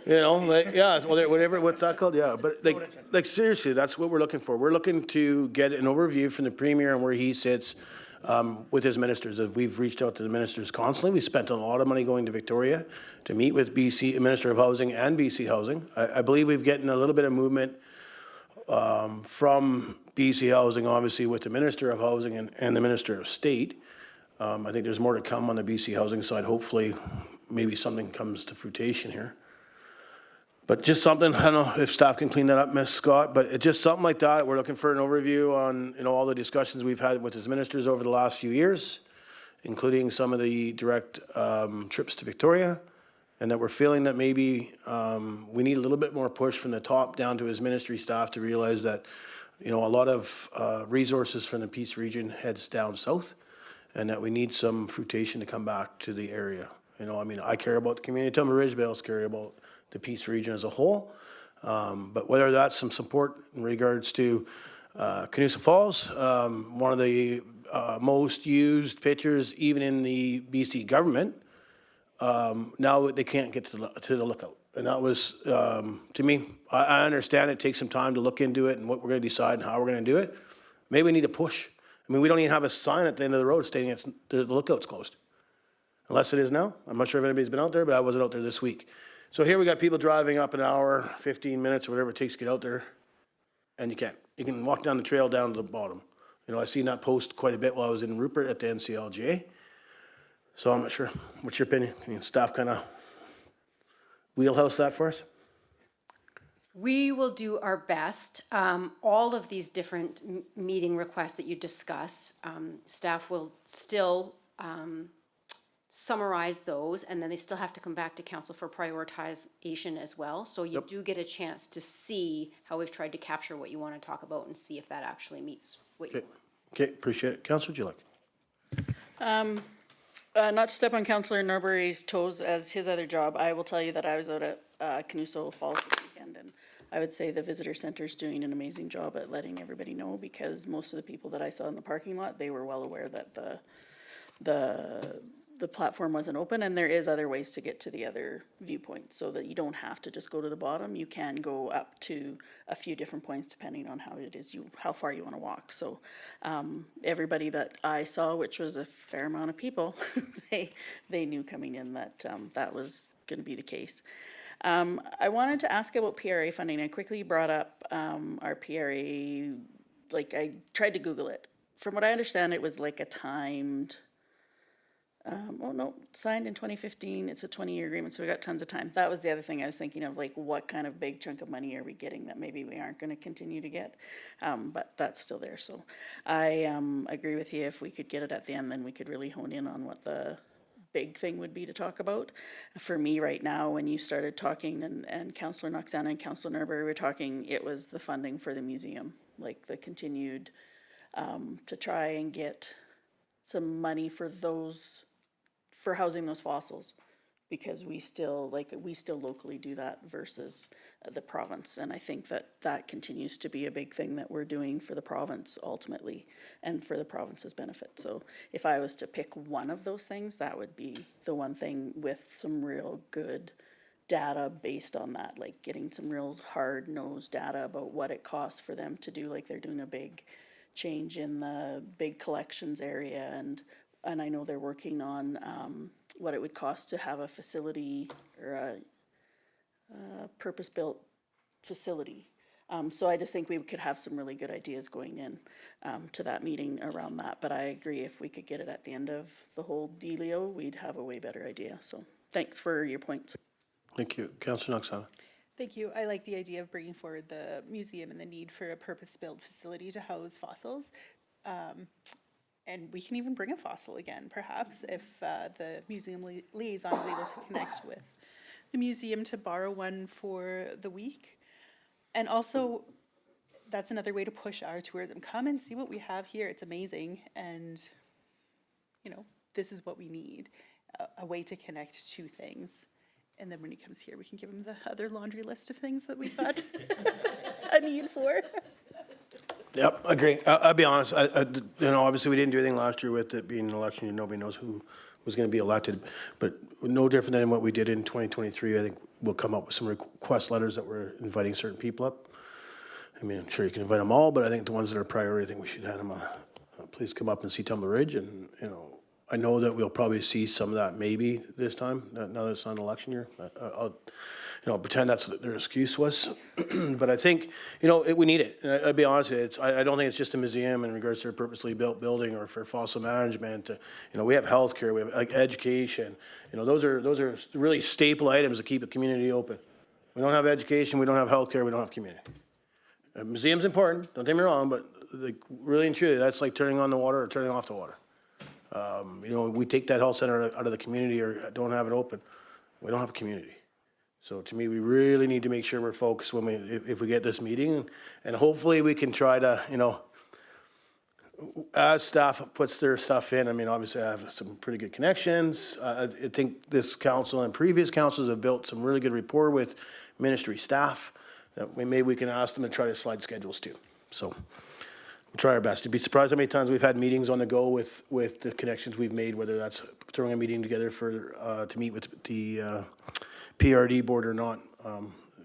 You know, like, yeah, whatever, what's that called? Yeah, but like seriously, that's what we're looking for. We're looking to get an overview from the Premier and where he sits with his ministers. We've reached out to the ministers constantly. We spent a lot of money going to Victoria to meet with BC Minister of Housing and BC Housing. I believe we've gotten a little bit of movement from BC Housing, obviously, with the Minister of Housing and the Minister of State. I think there's more to come on the BC Housing side. Hopefully, maybe something comes to fruition here. But just something, I don't know if staff can clean that up, Ms. Scott, but it's just something like that. We're looking for an overview on, you know, all the discussions we've had with his ministers over the last few years, including some of the direct trips to Victoria, and that we're feeling that maybe we need a little bit more push from the top down to his ministry staff to realize that, you know, a lot of resources from the Peace region heads down south, and that we need some fruition to come back to the area. You know, I mean, I care about the community of Tumbler Ridge, but I also care about the Peace region as a whole. But whether that's some support in regards to Canusa Falls, one of the most used pictures even in the BC government, now they can't get to the lookout. And that was, to me, I understand it takes some time to look into it and what we're going to decide and how we're going to do it. Maybe we need to push. I mean, we don't even have a sign at the end of the road stating the lookout's closed. Unless it is now. I'm not sure if anybody's been out there, but I wasn't out there this week. So here we got people driving up an hour, 15 minutes, or whatever it takes to get out there, and you can't. You can walk down the trail down to the bottom. You know, I seen that post quite a bit while I was in Rupert at the NCLGA. So I'm not sure. What's your opinion? Can staff kind of wheelhouse that for us? We will do our best. All of these different meeting requests that you discuss, staff will still summarize those, and then they still have to come back to council for prioritization as well. So you do get a chance to see how we've tried to capture what you want to talk about and see if that actually meets what you want. Okay, appreciate it. Councillor, would you like? Not to step on Councillor Norbury's toes as his other job, I will tell you that I was out at Canusa Falls this weekend, and I would say the visitor center's doing an amazing job at letting everybody know, because most of the people that I saw in the parking lot, they were well aware that the platform wasn't open, and there is other ways to get to the other viewpoints, so that you don't have to just go to the bottom. You can go up to a few different points depending on how far you want to walk. So everybody that I saw, which was a fair amount of people, they knew coming in that that was going to be the case. I wanted to ask about PRA funding. I quickly brought up our PRA, like I tried to Google it. From what I understand, it was like a timed, signed in 2015. It's a 20-year agreement, so we got tons of time. That was the other thing I was thinking of, like what kind of big chunk of money are we getting that maybe we aren't going to continue to get, but that's still there. So I agree with you. If we could get it at the end, then we could really hone in on what the big thing would be to talk about. For me right now, when you started talking and Councillor Noxana and Councillor Norbury were talking, it was the funding for the museum, like the continued to try and get some money for housing those fossils, because we still locally do that versus the province. And I think that continues to be a big thing that we're doing for the province ultimately and for the province's benefit. So if I was to pick one of those things, that would be the one thing with some real good data based on that, like getting some real hard-nosed data about what it costs for them to do, like they're doing a big change in the big collections area, and I know they're working on what it would cost to have a facility or a purpose-built facility. So I just think we could have some really good ideas going in to that meeting around that. But I agree, if we could get it at the end of the whole dealio, we'd have a way better idea. So thanks for your points. Thank you. Councillor Knox. Thank you. I like the idea of bringing forward the museum and the need for a purpose-built facility to house fossils. And we can even bring a fossil again, perhaps, if the museum liaison is able to connect with the museum to borrow one for the week. And also, that's another way to push our tourism. Come and see what we have here. It's amazing. And, you know, this is what we need, a way to connect two things. And then when he comes here, we can give him the other laundry list of things that we've got a need for. Yep, agree. I'll be honest, obviously we didn't do anything last year with it being an election year. Nobody knows who was going to be elected. But no different than what we did in 2023. I think we'll come up with some request letters that we're inviting certain people up. I mean, I'm sure you can invite them all, but I think the ones that are priority, I think we should have them, please come up and see Tumbler Ridge. And, I know that we'll probably see some of that maybe this time, now that it's not an election year. I'll pretend that's what their excuse was. But I think, we need it. And I'll be honest with you, I don't think it's just a museum in regards to a purposely built building or for fossil management. We have healthcare, we have education. Those are really staple items that keep a community open. We don't have education, we don't have healthcare, we don't have community. A museum's important, don't get me wrong, but really and truly, that's like turning on the water or turning off the water. We take that health center out of the community or don't have it open, we don't have a community. So to me, we really need to make sure we're focused when if we get this meeting, and hopefully we can try to, as staff puts their stuff in. I mean, obviously I have some pretty good connections. I think this council and previous councils have built some really good rapport with ministry staff that maybe we can ask them to try to slide schedules too. So we'll try our best. You'd be surprised how many times we've had meetings on the go with the connections we've made, whether that's throwing a meeting together for to meet with the PRD board or not.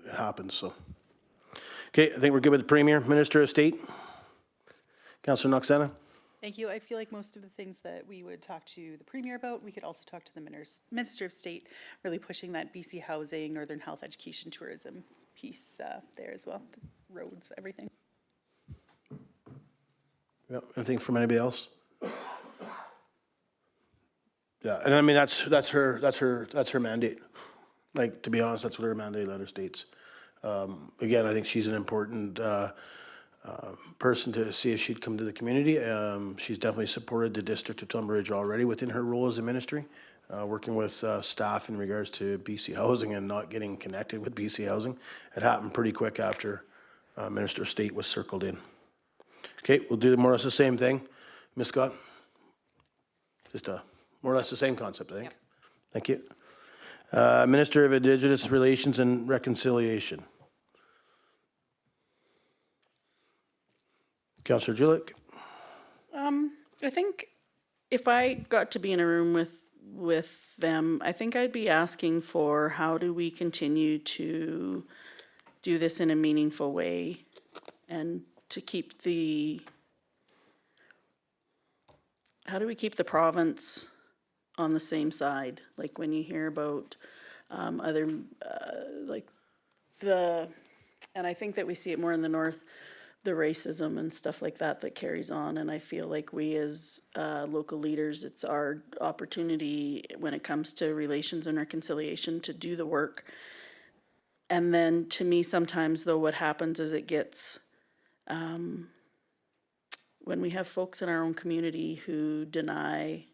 It happens. So, okay, I think we're good with the Premier, Minister of State. Councillor Knox. Thank you. I feel like most of the things that we would talk to the Premier about, we could also talk to the Minister of State, really pushing that BC housing, Northern Health, Education, Tourism piece there as well. The roads, everything. Yeah, anything from anybody else? Yeah, and I mean that's her mandate. Like, to be honest, that's what her mandate letter states. Again, I think she's an important person to see if she'd come to the community. She's definitely supported the district of Tumbler Ridge already within her role as a ministry, working with staff in regards to BC Housing and not getting connected with BC Housing. It happened pretty quick after Minister of State was circled in. Okay, we'll do more or less the same thing. Ms. Scott? Just more or less the same concept, I think. Yep. Thank you. Minister of Indigenous Relations and Reconciliation. Councillor Julik. I think if I got to be in a room with them, I think I'd be asking for how do we continue to do this in a meaningful way and to keep how do we keep the province on the same side? Like when you hear about and I think that we see it more in the north, the racism and stuff like that carries on. And I feel like we as local leaders, it's our opportunity when it comes to relations and reconciliation to do the work. And then to me, sometimes though, what happens is it gets, when we have folks in our own community who deny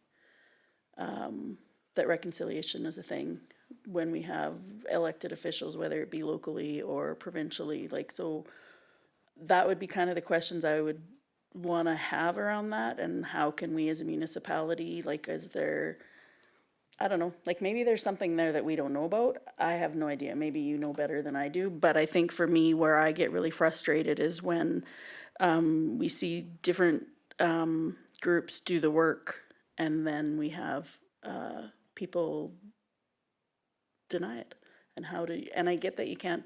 that reconciliation is a thing, when we have elected officials, whether it be locally or provincially, so that would be kind of the questions I would want to have around that. And how can we as a municipality, is there I don't know, like maybe there's something there that we don't know about. I have no idea. Maybe you know better than I do. But I think for me, where I get really frustrated is when we see different groups do the work and then we have people deny it. And I get that you can't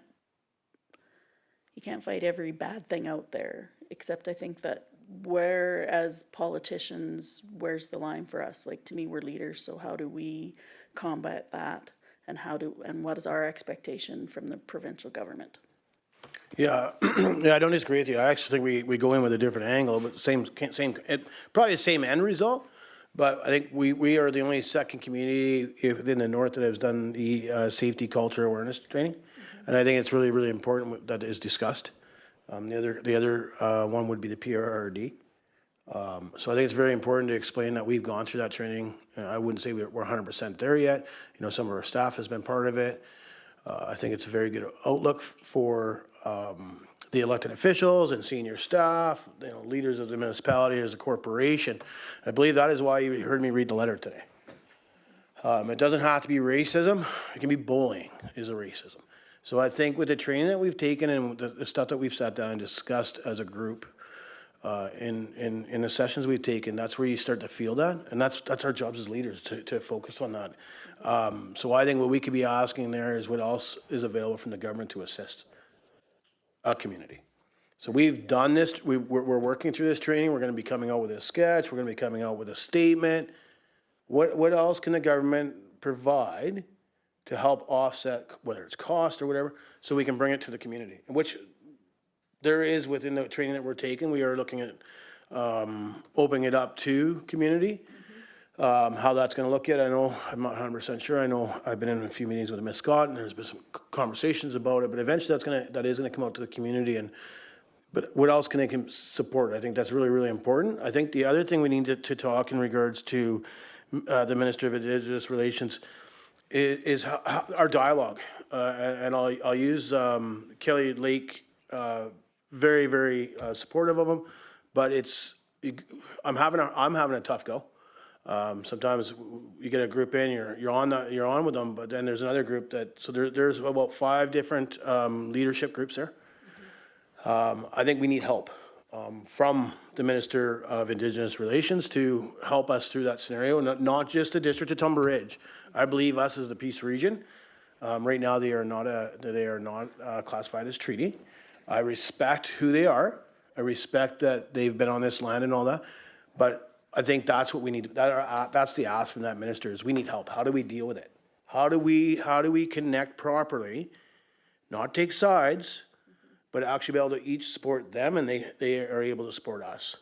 fight every bad thing out there, except I think that as politicians, where's the line for us? Like, to me, we're leaders, so how do we combat that? And what is our expectation from the provincial government? Yeah, yeah, I don't disagree with you. I actually think we go in with a different angle, but probably the same end result. But I think we are the only second community within the north that has done the safety culture awareness training. And I think it's really, really important that it is discussed. The other one would be the PRRD. So I think it's very important to explain that we've gone through that training. I wouldn't say we're 100% there yet. You know, some of our staff has been part of it. I think it's a very good outlook for the elected officials and senior staff, you know, leaders of the municipality as a corporation. I believe that is why you heard me read the letter today. It doesn't have to be racism. It can be bullying is a racism. So I think with the training that we've taken and the stuff that we've sat down and discussed as a group in the sessions we've taken, that's where you start to feel that. And that's our jobs as leaders to focus on that. So I think what we could be asking there is what else is available from the government to assist a community. So we've done this, we're working through this training, we're gonna be coming out with a sketch, we're gonna be coming out with a statement. What else can the government provide to help offset, whether it's cost or whatever, so we can bring it to the community, which there is within the training that we're taking. We are looking at opening it up to community. How that's gonna look yet, I know, I'm not 100% sure. I know I've been in a few meetings with Ms. Scott and there's been some conversations about it, but eventually that is gonna come out to the community. But what else can they support? I think that's really, really important. I think the other thing we need to talk in regards to the Minister of Indigenous Relations is our dialogue. And I'll use Kelly Lake, very, very supportive of him, but I'm having a tough go. Sometimes you get a group in, you're on with them, but then there's another group there's about 5 different leadership groups there. I think we need help from the Minister of Indigenous Relations to help us through that scenario, not just the District of Tumbler Ridge. I believe us as the Peace Region. Right now they are not classified as treaty. I respect who they are. I respect that they've been on this land and all that, but I think that's what we need. That's the ask from that minister is we need help. How do we deal with it? How do we connect properly, not take sides, but actually be able to each support them and they are able to support us.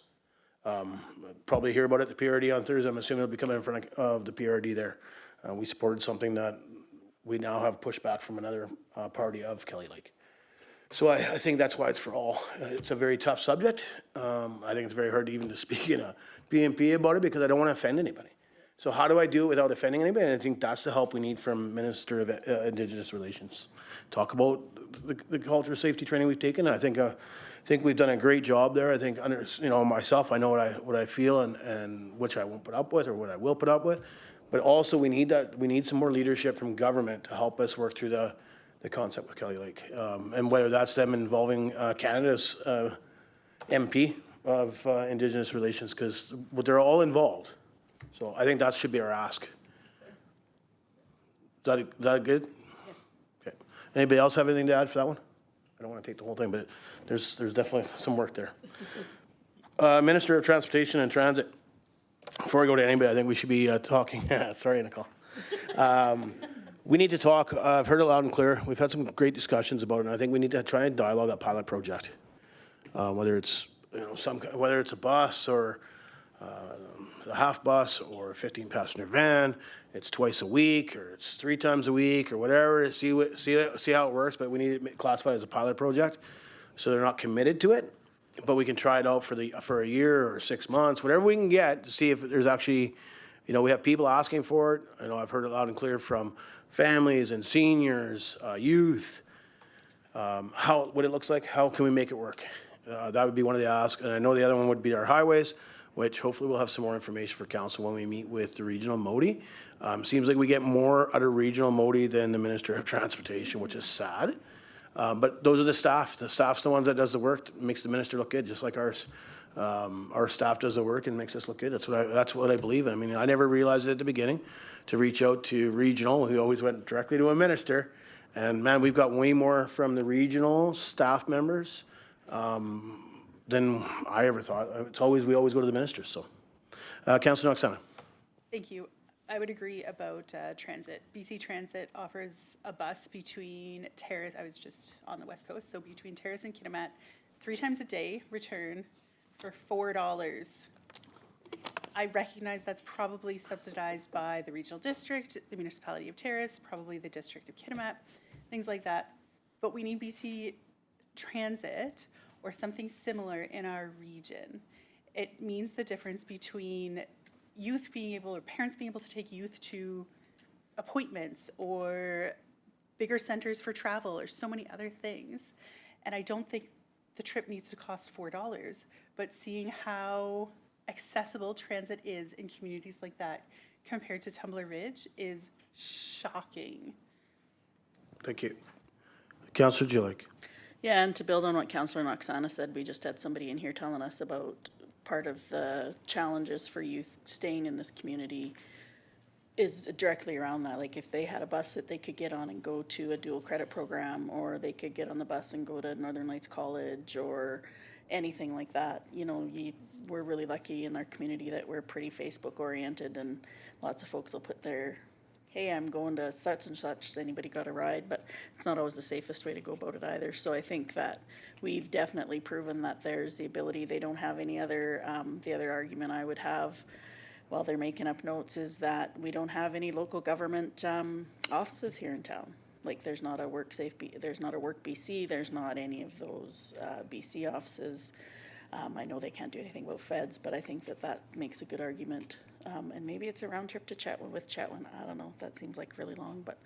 Probably hear about it at the PRD on Thursday. I'm assuming it'll be coming in front of the PRD there. We supported something that we now have pushback from another party of Kelly Lake. So I think that's why it's for all. It's a very tough subject. I think it's very hard to even to speak in a PNP about it because I don't want to offend anybody. So how do I do it without offending anybody? And I think that's the help we need from Minister of Indigenous Relations. Talk about the culture of safety training we've taken. I think we've done a great job there. I think myself, I know what I feel and which I won't put up with or what I will put up with. But also we need some more leadership from government to help us work through the concept with Kelly Lake. And whether that's them involving Canada's MP of Indigenous Relations, because they're all involved. So I think that should be our ask. Is that good? Yes. Okay. Anybody else have anything to add for that one? I don't want to take the whole thing, but there's definitely some work there. Minister of Transportation and Transit. Before I go to anybody, I think we should be talking. Sorry, Nicole. We need to talk. I've heard it loud and clear. We've had some great discussions about it, and I think we need to try and dialogue that pilot project. Whether it's whether it's a bus or a half bus or a 15-passenger van, it's twice a week or it's 3 times a week or whatever. See how it works, but we need it classified as a pilot project, so they're not committed to it. But we can try it out for a year or 6 months, whatever we can get to see if there's actually, we have people asking for it. I know I've heard it loud and clear from families and seniors, youth, what it looks like, how can we make it work? That would be one of the asks. And I know the other one would be our highways. which hopefully we'll have some more information for council when we meet with the regional MODI. Seems like we get more out of regional MODI than the Minister of Transportation, which is sad. But those are the staff. The staff's the one that does the work, makes the minister look good, just like ours. Our staff does the work and makes us look good. That's what I believe in. I mean, I never realized it at the beginning to reach out to regional. We always went directly to a minister. And man, we've got way more from the regional staff members than I ever thought. We always go to the minister. So, Councillor Oksana. Thank you. I would agree about transit. BC Transit offers a bus between Terrace, I was just on the West Coast, so between Terrace and Kitimat, 3 times a day, return for $4. I recognize that's probably subsidized by the regional district, the municipality of Terrace, probably the district of Kitimat, things like that. But we need BC Transit or something similar in our region. It means the difference between youth being able, or parents being able to take youth to appointments or bigger centers for travel or so many other things. And I don't think the trip needs to cost $4, but seeing how accessible transit is in communities like that compared to Tumbler Ridge is shocking. Thank you. Councillor Gillick. Yeah, and to build on what Councillor Oksana said, we just had somebody in here telling us about part of the challenges for youth staying in this community is directly around that. Like if they had a bus that they could get on and go to a dual credit program, or they could get on the bus and go to Northern Lights College or anything like that. You know, we're really lucky in our community that we're pretty Facebook oriented, and lots of folks will put their, hey, I'm going to such and such, anybody got a ride? But it's not always the safest way to go about it either. So I think that we've definitely proven that there's the ability. They don't have any other, the other argument I would have while they're making up notes is that we don't have any local government offices here in town. Like there's not a Work BC, there's not any of those BC offices. I know they can't do anything about feds, but I think that makes a good argument. And maybe it's a round trip to Chetwynd with Chetwynd. I don't know. That seems like really long, but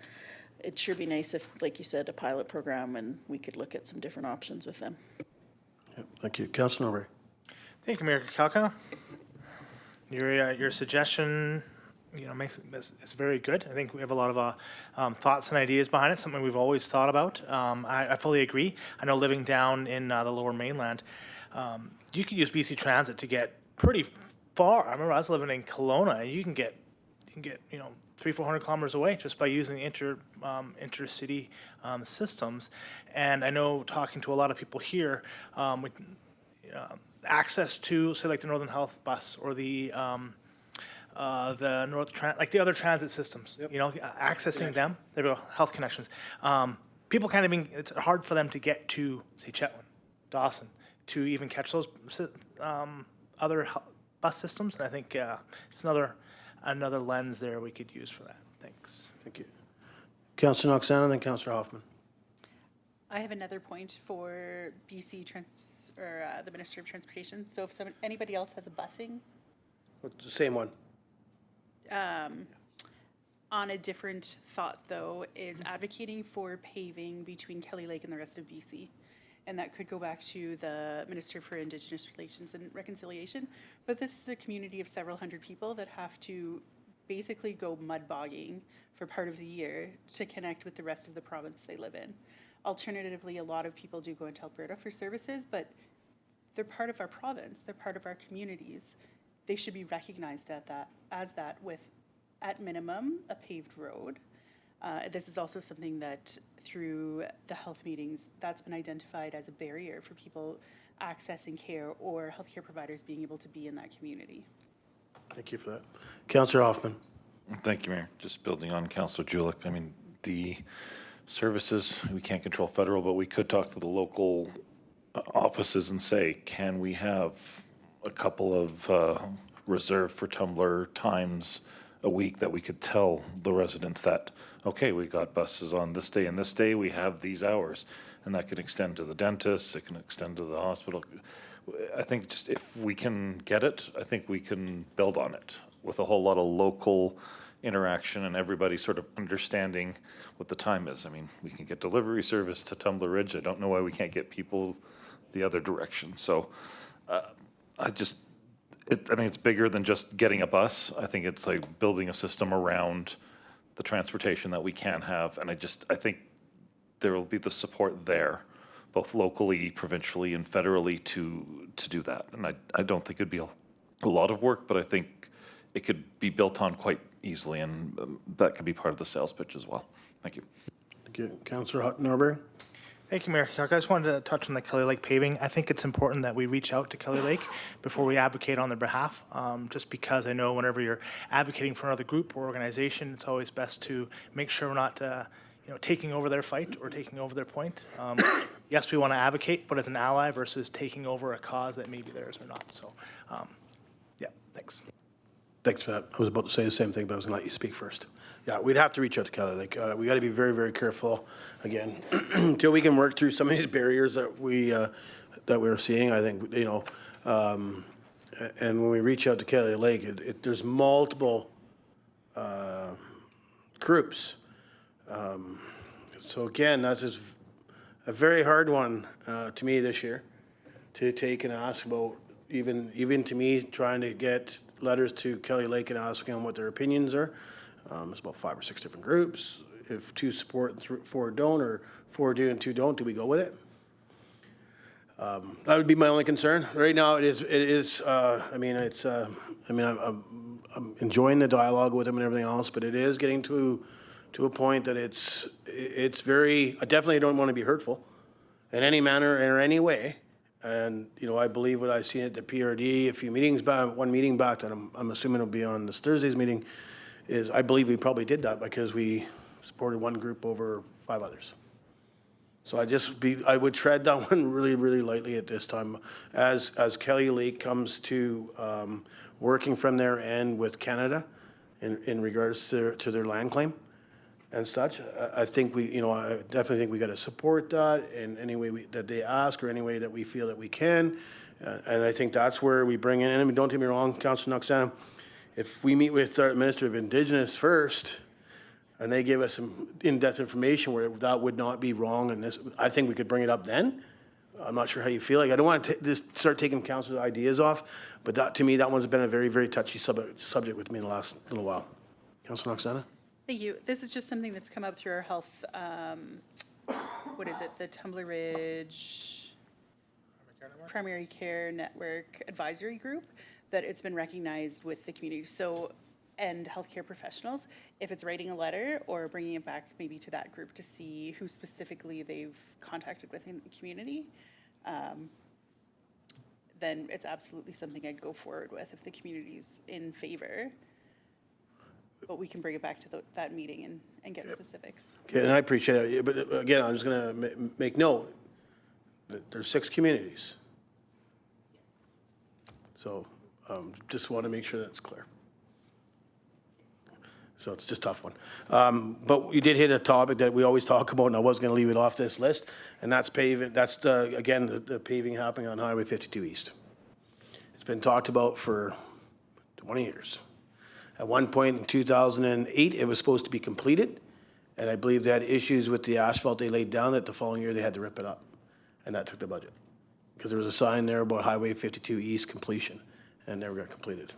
it sure be nice if, like you said, a pilot program, and we could look at some different options with them. Yep, thank you. Councillor Norbury. Thank you, Mayor Kakalka. Your suggestion, you know, it's very good. I think we have a lot of thoughts and ideas behind it, something we've always thought about. I fully agree. I know living down in the Lower Mainland, you could use BC Transit to get pretty far. I remember I was living in Kelowna, and you can get 300-400 kilometers away just by using the intercity systems. And I know, talking to a lot of people here, with access to, say, like the Northern Health bus or the like the other transit systems, you know, accessing them. There we go, health connections. People can't even, it's hard for them to get to, say, Chetwynd, Dawson, to even catch those other bus systems. And I think it's another lens there we could use for that. Thanks. Thank you. Councillor Oksana and then Councillor Hoffman. I have another point for BC the Minister of Transportation. So if anybody else has a busing It's the same one. on a different thought, though, is advocating for paving between Kelly Lake and the rest of BC. And that could go back to the Minister for Indigenous Relations and Reconciliation. But this is a community of several hundred people that have to basically go mud bogging for part of the year to connect with the rest of the province they live in. Alternatively, a lot of people do go into Alberta for services, but they're part of our province, they're part of our communities. They should be recognized as that with, at minimum, a paved road. This is also something that through the health meetings, that's been identified as a barrier for people accessing care or healthcare providers being able to be in that community. Thank you for that. Councillor Hoffman. Thank you, Mayor. Just building on Councillor Julick. I mean, the services, we can't control federal, but we could talk to the local offices and say, can we have a couple of reserved for Tumbler times a week that we could tell the residents that, okay, we got buses on this day and this day, we have these hours. And that can extend to the dentist, it can extend to the hospital. I think just if we can get it, I think we can build on it with a whole lot of local interaction and everybody sort of understanding what the time is. I mean, we can get delivery service to Tumbler Ridge. I don't know why we can't get people the other direction. So I think it's bigger than just getting a bus. I think it's like building a system around the transportation that we can have. And I think there will be the support there, both locally, provincially, and federally to do that. And I don't think it'd be a lot of work, but I think it could be built on quite easily, and that could be part of the sales pitch as well. Thank you. Thank you. Councillor Norbury? Thank you, Mayor Cook. I just wanted to touch on the Kelly Lake paving. I think it's important that we reach out to Kelly Lake before we advocate on their behalf, just because I know whenever you're advocating for another group or organization, it's always best to make sure we're not taking over their fight or taking over their point. Yes, we want to advocate, but as an ally versus taking over a cause that may be theirs or not. So, yeah, thanks. Thanks for that. I was about to say the same thing, but I was going to let you speak first. Yeah, we'd have to reach out to Kelly Lake. We got to be very, very careful, again, until we can work through some of these barriers that we're seeing. I think, and when we reach out to Kelly Lake, there's multiple groups. So again, that's just a very hard one to me this year to take and ask about. Even to me, trying to get letters to Kelly Lake and asking them what their opinions are. There's about 5 or 6 different groups. If 2 support and 4 don't, or 4 do and 2 don't, do we go with it? That would be my only concern. Right now, it is. I'm enjoying the dialogue with them and everything else, but it is getting to a point that it's very. I definitely don't want to be hurtful in any manner or any way. And, I believe what I've seen at the PRD a few meetings back, one meeting back, and I'm assuming it'll be on this Thursday's meeting, is I believe we probably did that because we supported one group over 5 others. So I would tread that one really, really lightly at this time. As Kelly Lake comes to working from their end with Canada in regards to their land claim and such, I think I definitely think we got to support that in any way that they ask or any way that we feel that we can. And I think that's where we bring in, and don't get me wrong, Councillor Knoxana, if we meet with our Minister of Indigenous first, and they give us some in-depth information where that would not be wrong, and this, I think we could bring it up then. I'm not sure how you feel. I don't want to just start taking council's ideas off, but that, to me, that one's been a very, very touchy subject with me in the last little while. Councillor Knoxana? Thank you. This is just something that's come up through our health, the Tumbler Ridge Primary Care Network Advisory Group, that it's been recognized with the community. So, and healthcare professionals, if it's writing a letter or bringing it back maybe to that group to see who specifically they've contacted within the community, then it's absolutely something I'd go forward with if the community's in favor. But we can bring it back to that meeting and get specifics. Okay, and I appreciate it. But again, I'm just going to make note that there's 6 communities. So just want to make sure that's clear. So it's just a tough one. But you did hit a topic that we always talk about, and I was going to leave it off this list, and that's paving. That's, the paving happening on Highway 52 East. It's been talked about for 20 years. At one point in 2008, it was supposed to be completed, and I believe they had issues with the asphalt they laid down that the following year they had to rip it up, and that took the budget. Because there was a sign there about Highway 52 East completion, and never got completed.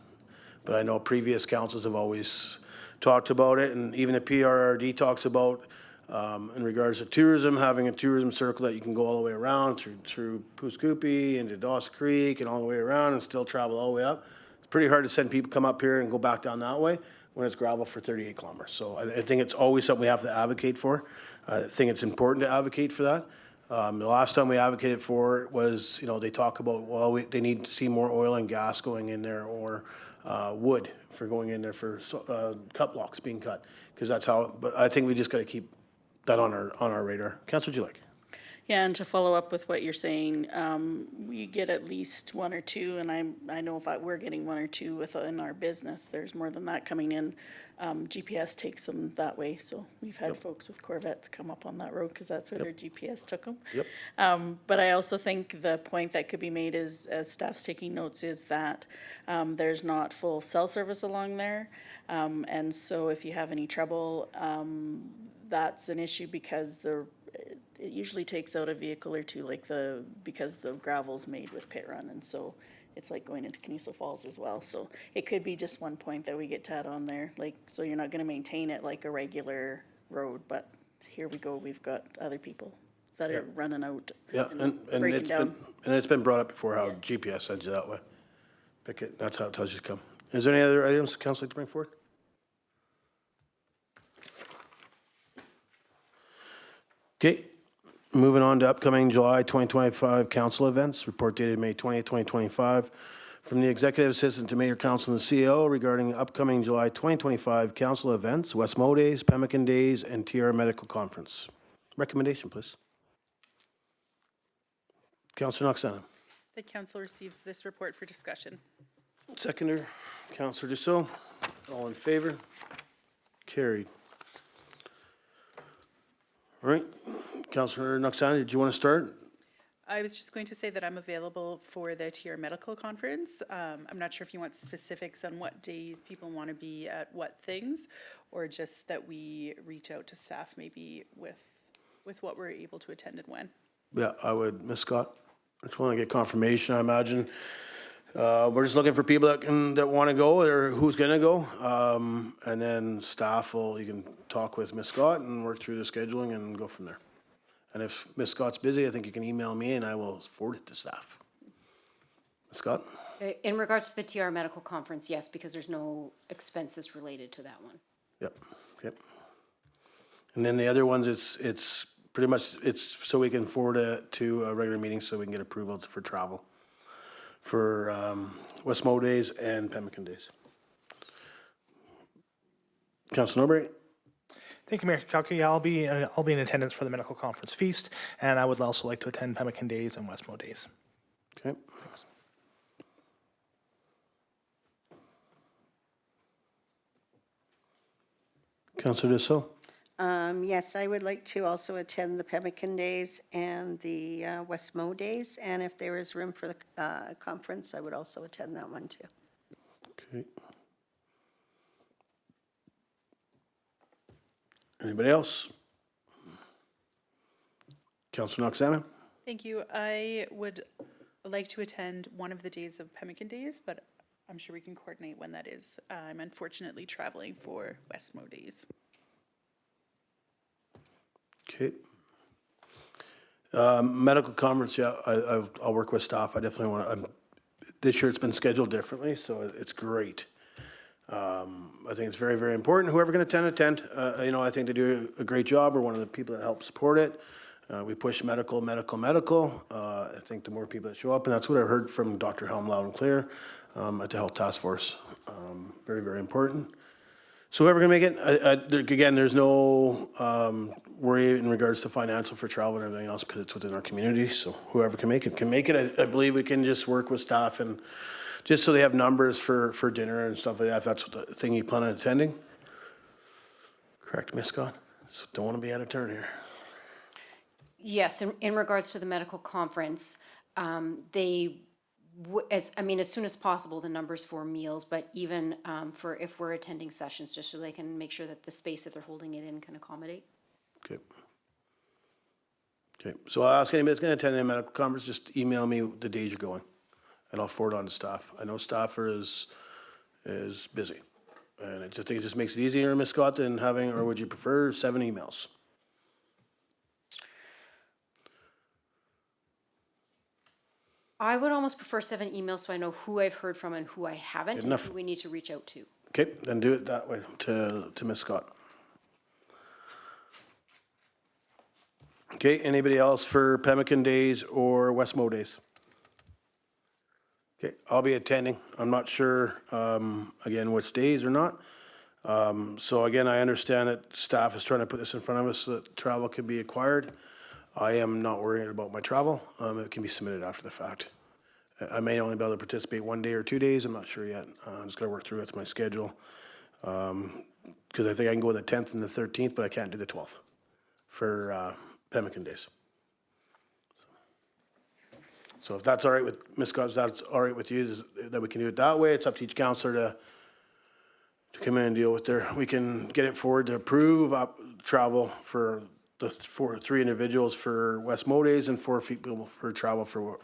But I know previous councils have always talked about it, and even the PRRD talks about, in regards to tourism, having a tourism circle that you can go all the way around through Pooskoopi into Dawson Creek and all the way around and still travel all the way up. It's pretty hard to send people come up here and go back down that way when it's gravel for 38 kilometers. So I think it's always something we have to advocate for. I think it's important to advocate for that. The last time we advocated for it was, they talk about, they need to see more oil and gas going in there, or wood for going in there for cut blocks being cut, because that's how. But I think we just got to keep that on our radar. Councillor Julik. Yeah, and to follow up with what you're saying, we get at least 1 or 2, and I know if we're getting 1 or 2 within our business, there's more than that coming in. GPS takes them that way, so we've had folks with Corvettes come up on that road because that's where their GPS took them. Yep. But I also think the point that could be made is, as staff's taking notes, is that there's not full cell service along there, and so if you have any trouble, that's an issue because it usually takes out a vehicle or 2, because the gravel's made with pit run, and so it's like going into Canosa Falls as well. So it could be just one point that we get to add on there, like, so you're not gonna maintain it like a regular road, but here we go, we've got other people that are running out. Yeah, and breaking it's down. been, and it's been brought up before how GPS sends you that way. Pick it, that's how it tells you to come. Is there any other items the council like to bring forward? Okay, moving on to upcoming July 2025 council events. Report dated May 20th, 2025. From the Executive Assistant to Mayor, Council, and CEO regarding upcoming July 2025 council events, West Mo Days, Pemmican Days, and TR Medical Conference. Recommendation, please. Councilor Knox-Allen. The council receives this report for discussion. Seconder, Councilor Dussault. All in favor? Carried. All right, Councilor Knox-Allen, did you want to start? I was just going to say that I'm available for the TR Medical Conference. I'm not sure if you want specifics on what days people want to be at what things, or just that we reach out to staff maybe with what we're able to attend and when. Yeah, I would, Ms. Scott. I just want to get confirmation, I imagine. We're just looking for people that want to go, or who's going to go. And then staff you can talk with Ms. Scott and work through the scheduling and go from there. And if Ms. Scott's busy, I think you can email me and I will forward it to staff. Ms. Scott? In regards to the TR Medical Conference, yes, because there's no expenses related to that one. Yep, yep. And then the other ones, it's pretty much, it's so we can forward it to a regular meeting so we can get approval for travel for West Mo Days and Pemmican Days. Councilor Norbury? Thank you, Mayor Kalki. I'll be in attendance for the medical conference feast, and I would also like to attend Pemmican Days and West Mo Days. Okay. Thanks. Councilor Dussault? Yes, I would like to also attend the Pemmican Days and the West Mo Days, and if there is room for the conference, I would also attend that one too. Okay. Anybody else? Councilor Knox-Allen? Thank you. I would like to attend one of the days of Pemmican Days, but I'm sure we can coordinate when that is. I'm unfortunately traveling for West Mo Days. Okay. Medical conference, yeah, I'll work with staff. I definitely want to, this year it's been scheduled differently, so it's great. I think it's very, very important. Whoever can attend. I think they do a great job. We're one of the people that help support it. We push medical. I think the more people that show up, and that's what I heard from Dr. Helm loud and clear at the Health Task Force. Very, very important. So whoever can make it, again, there's no worry in regards to financial for travel and everything else because it's within our community. So whoever can make it can make it. I believe we can just work with staff and just so they have numbers for dinner and stuff like that, if that's the thing you plan on attending. Correct, Ms. Scott? So don't want to be out of turn here. Yes, in regards to the medical conference, as soon as possible, the numbers for meals, but even for if we're attending sessions, just so they can make sure that the space that they're holding it in can accommodate. Okay. Okay, so I'll ask anybody that's going to attend a medical conference, just email me the days you're going, and I'll forward on to staff. I know staff is busy, and I think it just makes it easier, Ms. Scott, than having, or would you prefer 7 emails? I would almost prefer 7 emails so I know who I've heard from and who I haven't, and enough. who we need to reach out to. Okay, then do it that way to Ms. Scott. Okay, anybody else for Pemmican Days or West Mo Days? Okay, I'll be attending. I'm not sure, again, which days or not. So again, I understand that staff is trying to put this in front of us so that travel can be acquired. I am not worried about my travel. It can be submitted after the fact. I may only be able to participate 1 day or 2 days. I'm not sure yet. I'm just gonna work through it with my schedule. Because I think I can go the 10th and the 13th, but I can't do the 12th for Pemmican Days. So if that's all right with Ms. Scott, if that's all right with you, that we can do it that way. It's up to each counselor to come in and deal with we can get it forward to approve travel for the 3 individuals for West Mo Days and 4 people for travel for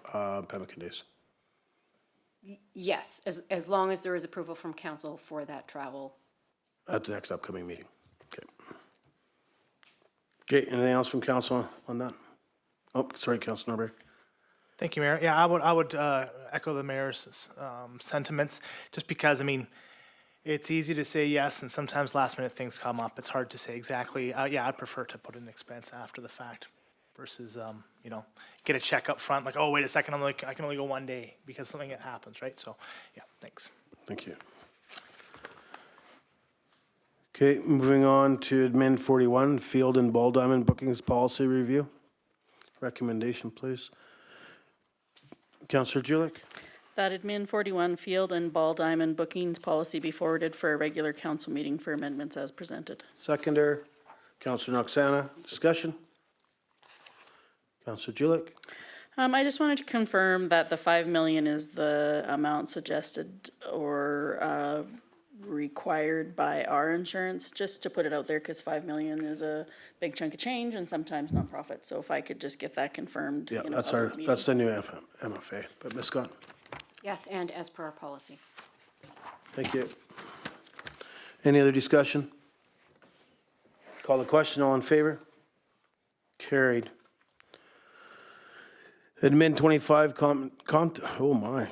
Pemmican Days. Yes, as long as there is approval from council for that travel. At the next upcoming meeting. Okay. Okay, anything else from council on that? Oh, sorry, Councilor Norbury. Thank you, Mayor. Yeah, I would echo the mayor's sentiments, just because, I mean, it's easy to say yes, and sometimes last-minute things come up. It's hard to say exactly. Yeah, I'd prefer to put an expense after the fact versus, you know, get a check up front, like, oh, wait a second, I can only go one day because something happens, right? So, yeah, thanks. Thank you. Okay, moving on to Admin 41, Field and Ball Diamond Bookings Policy Review. Recommendation, please. Councillor Julik. That admin 41 field and ball diamond bookings policy be forwarded for a regular council meeting for amendments as presented. Seconder, Councillor Noxana. Discussion? Councillor Julik. I just wanted to confirm that the 5 million is the amount suggested or required by our insurance, just to put it out there, because 5 million is a big chunk of change and sometimes nonprofit. So if I could just get that confirmed. Yeah, in a that's public meeting. that's the new MFA. But Ms. Scott. Yes, and as per our policy. Thank you. Any other discussion? Call the question. All in favor? Carried. Admin 25,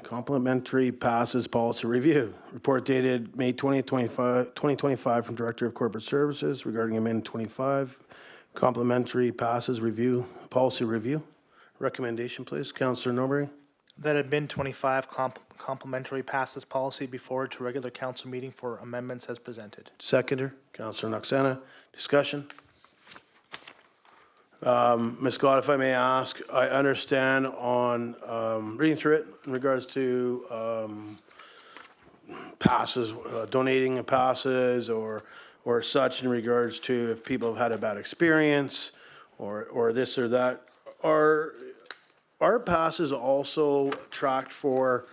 complimentary passes policy review. Report dated May 20th, 2025 from Director of Corporate Services regarding Admin 25, complimentary passes review, policy review. Recommendation, please. Councillor Norbury. That admin 25 complimentary passes policy be forwarded to regular council meeting for amendments as presented. Seconder, Councillor Noxana. Discussion? Ms. Scott, if I may ask, I understand on reading through it in regards to passes, donating passes or such in regards to if people have had a bad experience or this or that. Are our passes also tracked for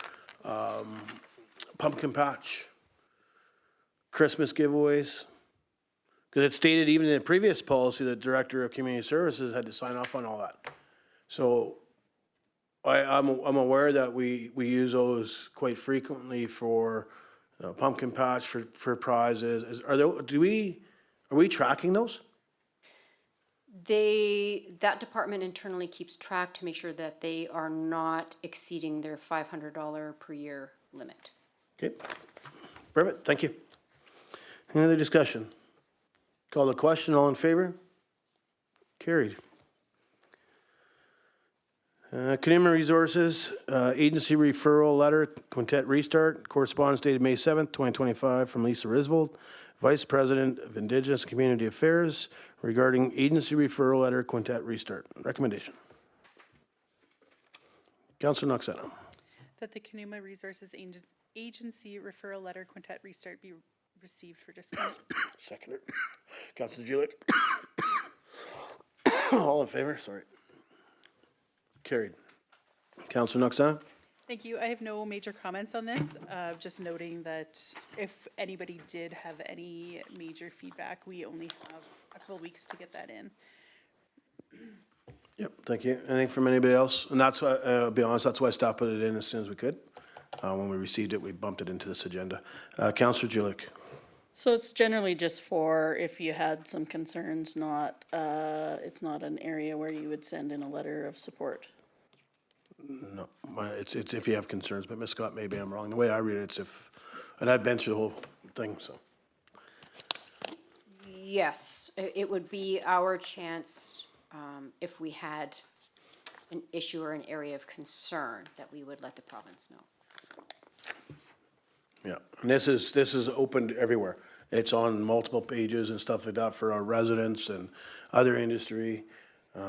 pumpkin patch, Christmas giveaways? Because it stated even in the previous policy that Director of Community Services had to sign off on all that. So I'm aware that we use those quite frequently for pumpkin patch, for prizes. Are we tracking those? That department internally keeps track to make sure that they are not exceeding their $500 per year limit. Okay, perfect, thank you. Any other discussion? Call the question, all in favor? Carried. Consumer Resources, agency referral letter, Quintet Restart, correspondence dated May 7th, 2025 from Lisa Risvold, Vice President of Indigenous Community Affairs, regarding agency referral letter, Quintet Restart. Recommendation. Councillor Noxana. That the Conuma Resources Agency referral letter Quintet Restart be received for discussion. Seconder. Councillor Julik. All in favor? Sorry. Carried. Councillor Noxana. Thank you. I have no major comments on this. Just noting that if anybody did have any major feedback, we only have a couple of weeks to get that in. Yep, thank you. Anything from anybody else? And that's why, I'll be honest, that's why staff put it in as soon as we could. When we received it, we bumped it into this agenda. Councillor Julik. So it's generally just for if you had some concerns, not, it's not an area where you would send in a letter of support. No, it's if you have concerns, but Ms. Scott, maybe I'm wrong. The way I read it, it's if, and I've been through the whole thing, so. Yes, it would be our chance, if we had an issue or an area of concern, that we would let the province know. Yeah, and this is open everywhere. It's on multiple pages and stuff like that for our residents and other industry,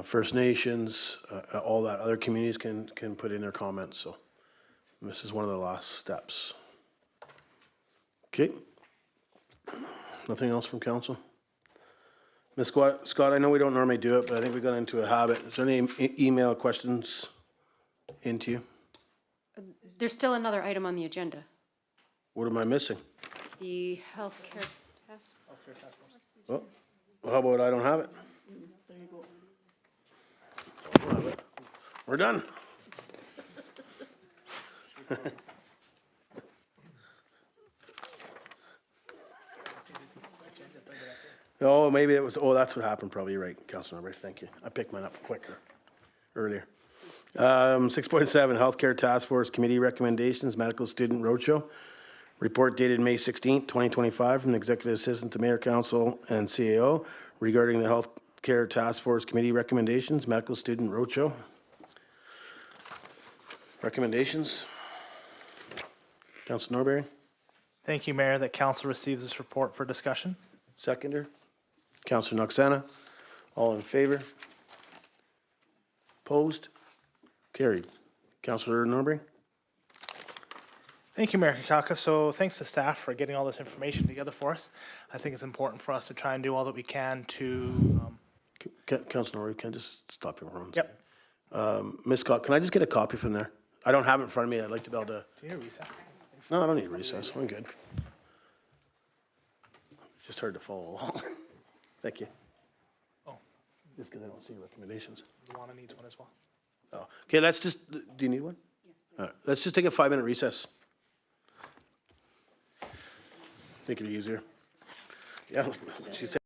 First Nations, all that. Other communities can put in their comments, so this is one of the last steps. Okay. Nothing else from council? Ms. Scott, I know we don't normally do it, but I think we got into a habit. Is there any email questions into you? There's still another item on the agenda, What am I missing? the healthcare task. Well, how about I don't have it? We're done. Oh, maybe it was, oh, that's what happened, probably, you're right, Councilor Norbury, thank you. I picked mine up quicker, earlier. 6.7, Healthcare Task Force Committee Recommendations, Medical Student Roadshow. Report dated May 16th, 2025, from the Executive Assistant to Mayor, Council, and CAO regarding the Healthcare Task Force Committee Recommendations, Medical Student Roadshow. Recommendations? Councilor Norbury, Thank you, Mayor, that council receives this report for discussion. seconder. Councilor Noxana, all in favor? Opposed? Carried. Councilor Norbury? Thank you, Mayor Kakaka. So thanks to staff for getting all this information together for us. I think it's important for us to try and do all that we can to, Councilor Norbury, can I just stop you for a moment? yep. Ms. Scott, can I just get a copy from there? I don't have it in front of me. I'd like to be able to. Do you need a recess? No, I don't need a recess. I'm good. Just hard to follow along. Thank you. Oh. Just because I don't see recommendations. Luana needs one as well. Oh, okay, let's just, do you need one? Yes. All right, let's just take a 5-minute recess. Make it easier. Yeah, she said.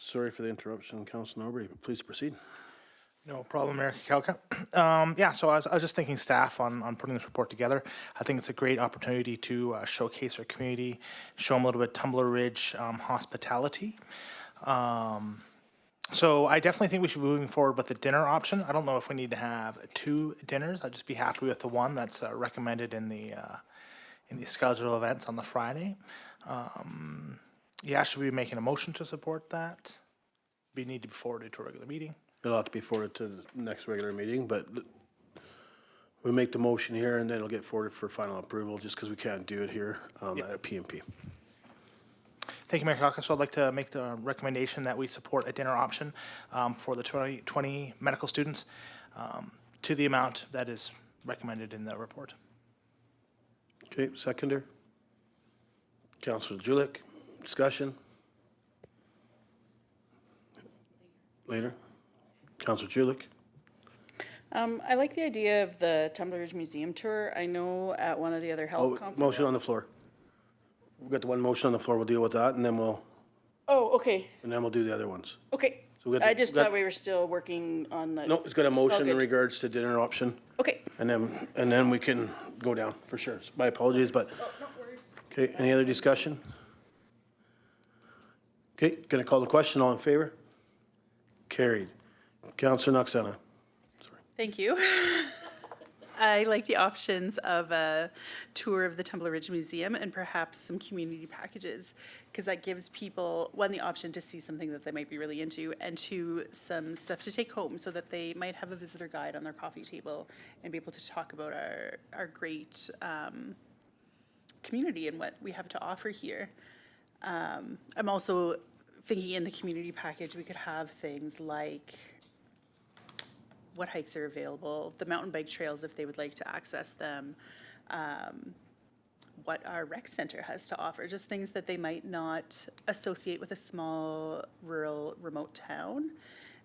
Sorry for the interruption, Councilor Norbury, but please proceed. No problem, Mayor Kalka. Yeah, so I was just thanking staff on putting this report together. I think it's a great opportunity to showcase our community, show them a little bit of Tumbler Ridge hospitality. So I definitely think we should be moving forward with the dinner option. I don't know if we need to have 2 dinners. I'd just be happy with the one that's recommended in the schedule of events on the Friday. Yeah, should we be making a motion to support that? We need to be forwarded to a regular meeting. It'll have to be forwarded to the next regular meeting, but we make the motion here and then it'll get forwarded for final approval just because we can't do it here at PMP. Thank you, Mayor Kalka. So I'd like to make the recommendation that we support a dinner option for the 2020 medical students to the amount that is recommended in the report. Okay, seconder. Councilor Julik, discussion? Later. Councilor Julik. I like the idea of the Tumbler Ridge Museum tour. I know at one of the other health conferences. Motion on the floor. We've got the one motion on the floor. We'll deal with that and then we'll Okay, do the other ones. okay. So we got I the- just got- thought we were still working on the. No, it's got a motion in good. regards to dinner option. Okay. And then we can go down, for sure. My apologies, but. Okay, any other discussion? Okay, gonna call the question, all in favor? Carried. Councilor Noxena. Thank you. I like the options of a tour of the Tumbler Ridge Museum and perhaps some community packages, because that gives people, one, the option to see something that they might be really into, and two, some stuff to take home so that they might have a visitor guide on their coffee table and be able to talk about our great community and what we have to offer here. I'm also thinking in the community package, we could have things like what hikes are available, the mountain bike trails if they would like to access them, what our rec center has to offer, just things that they might not associate with a small, rural, remote town,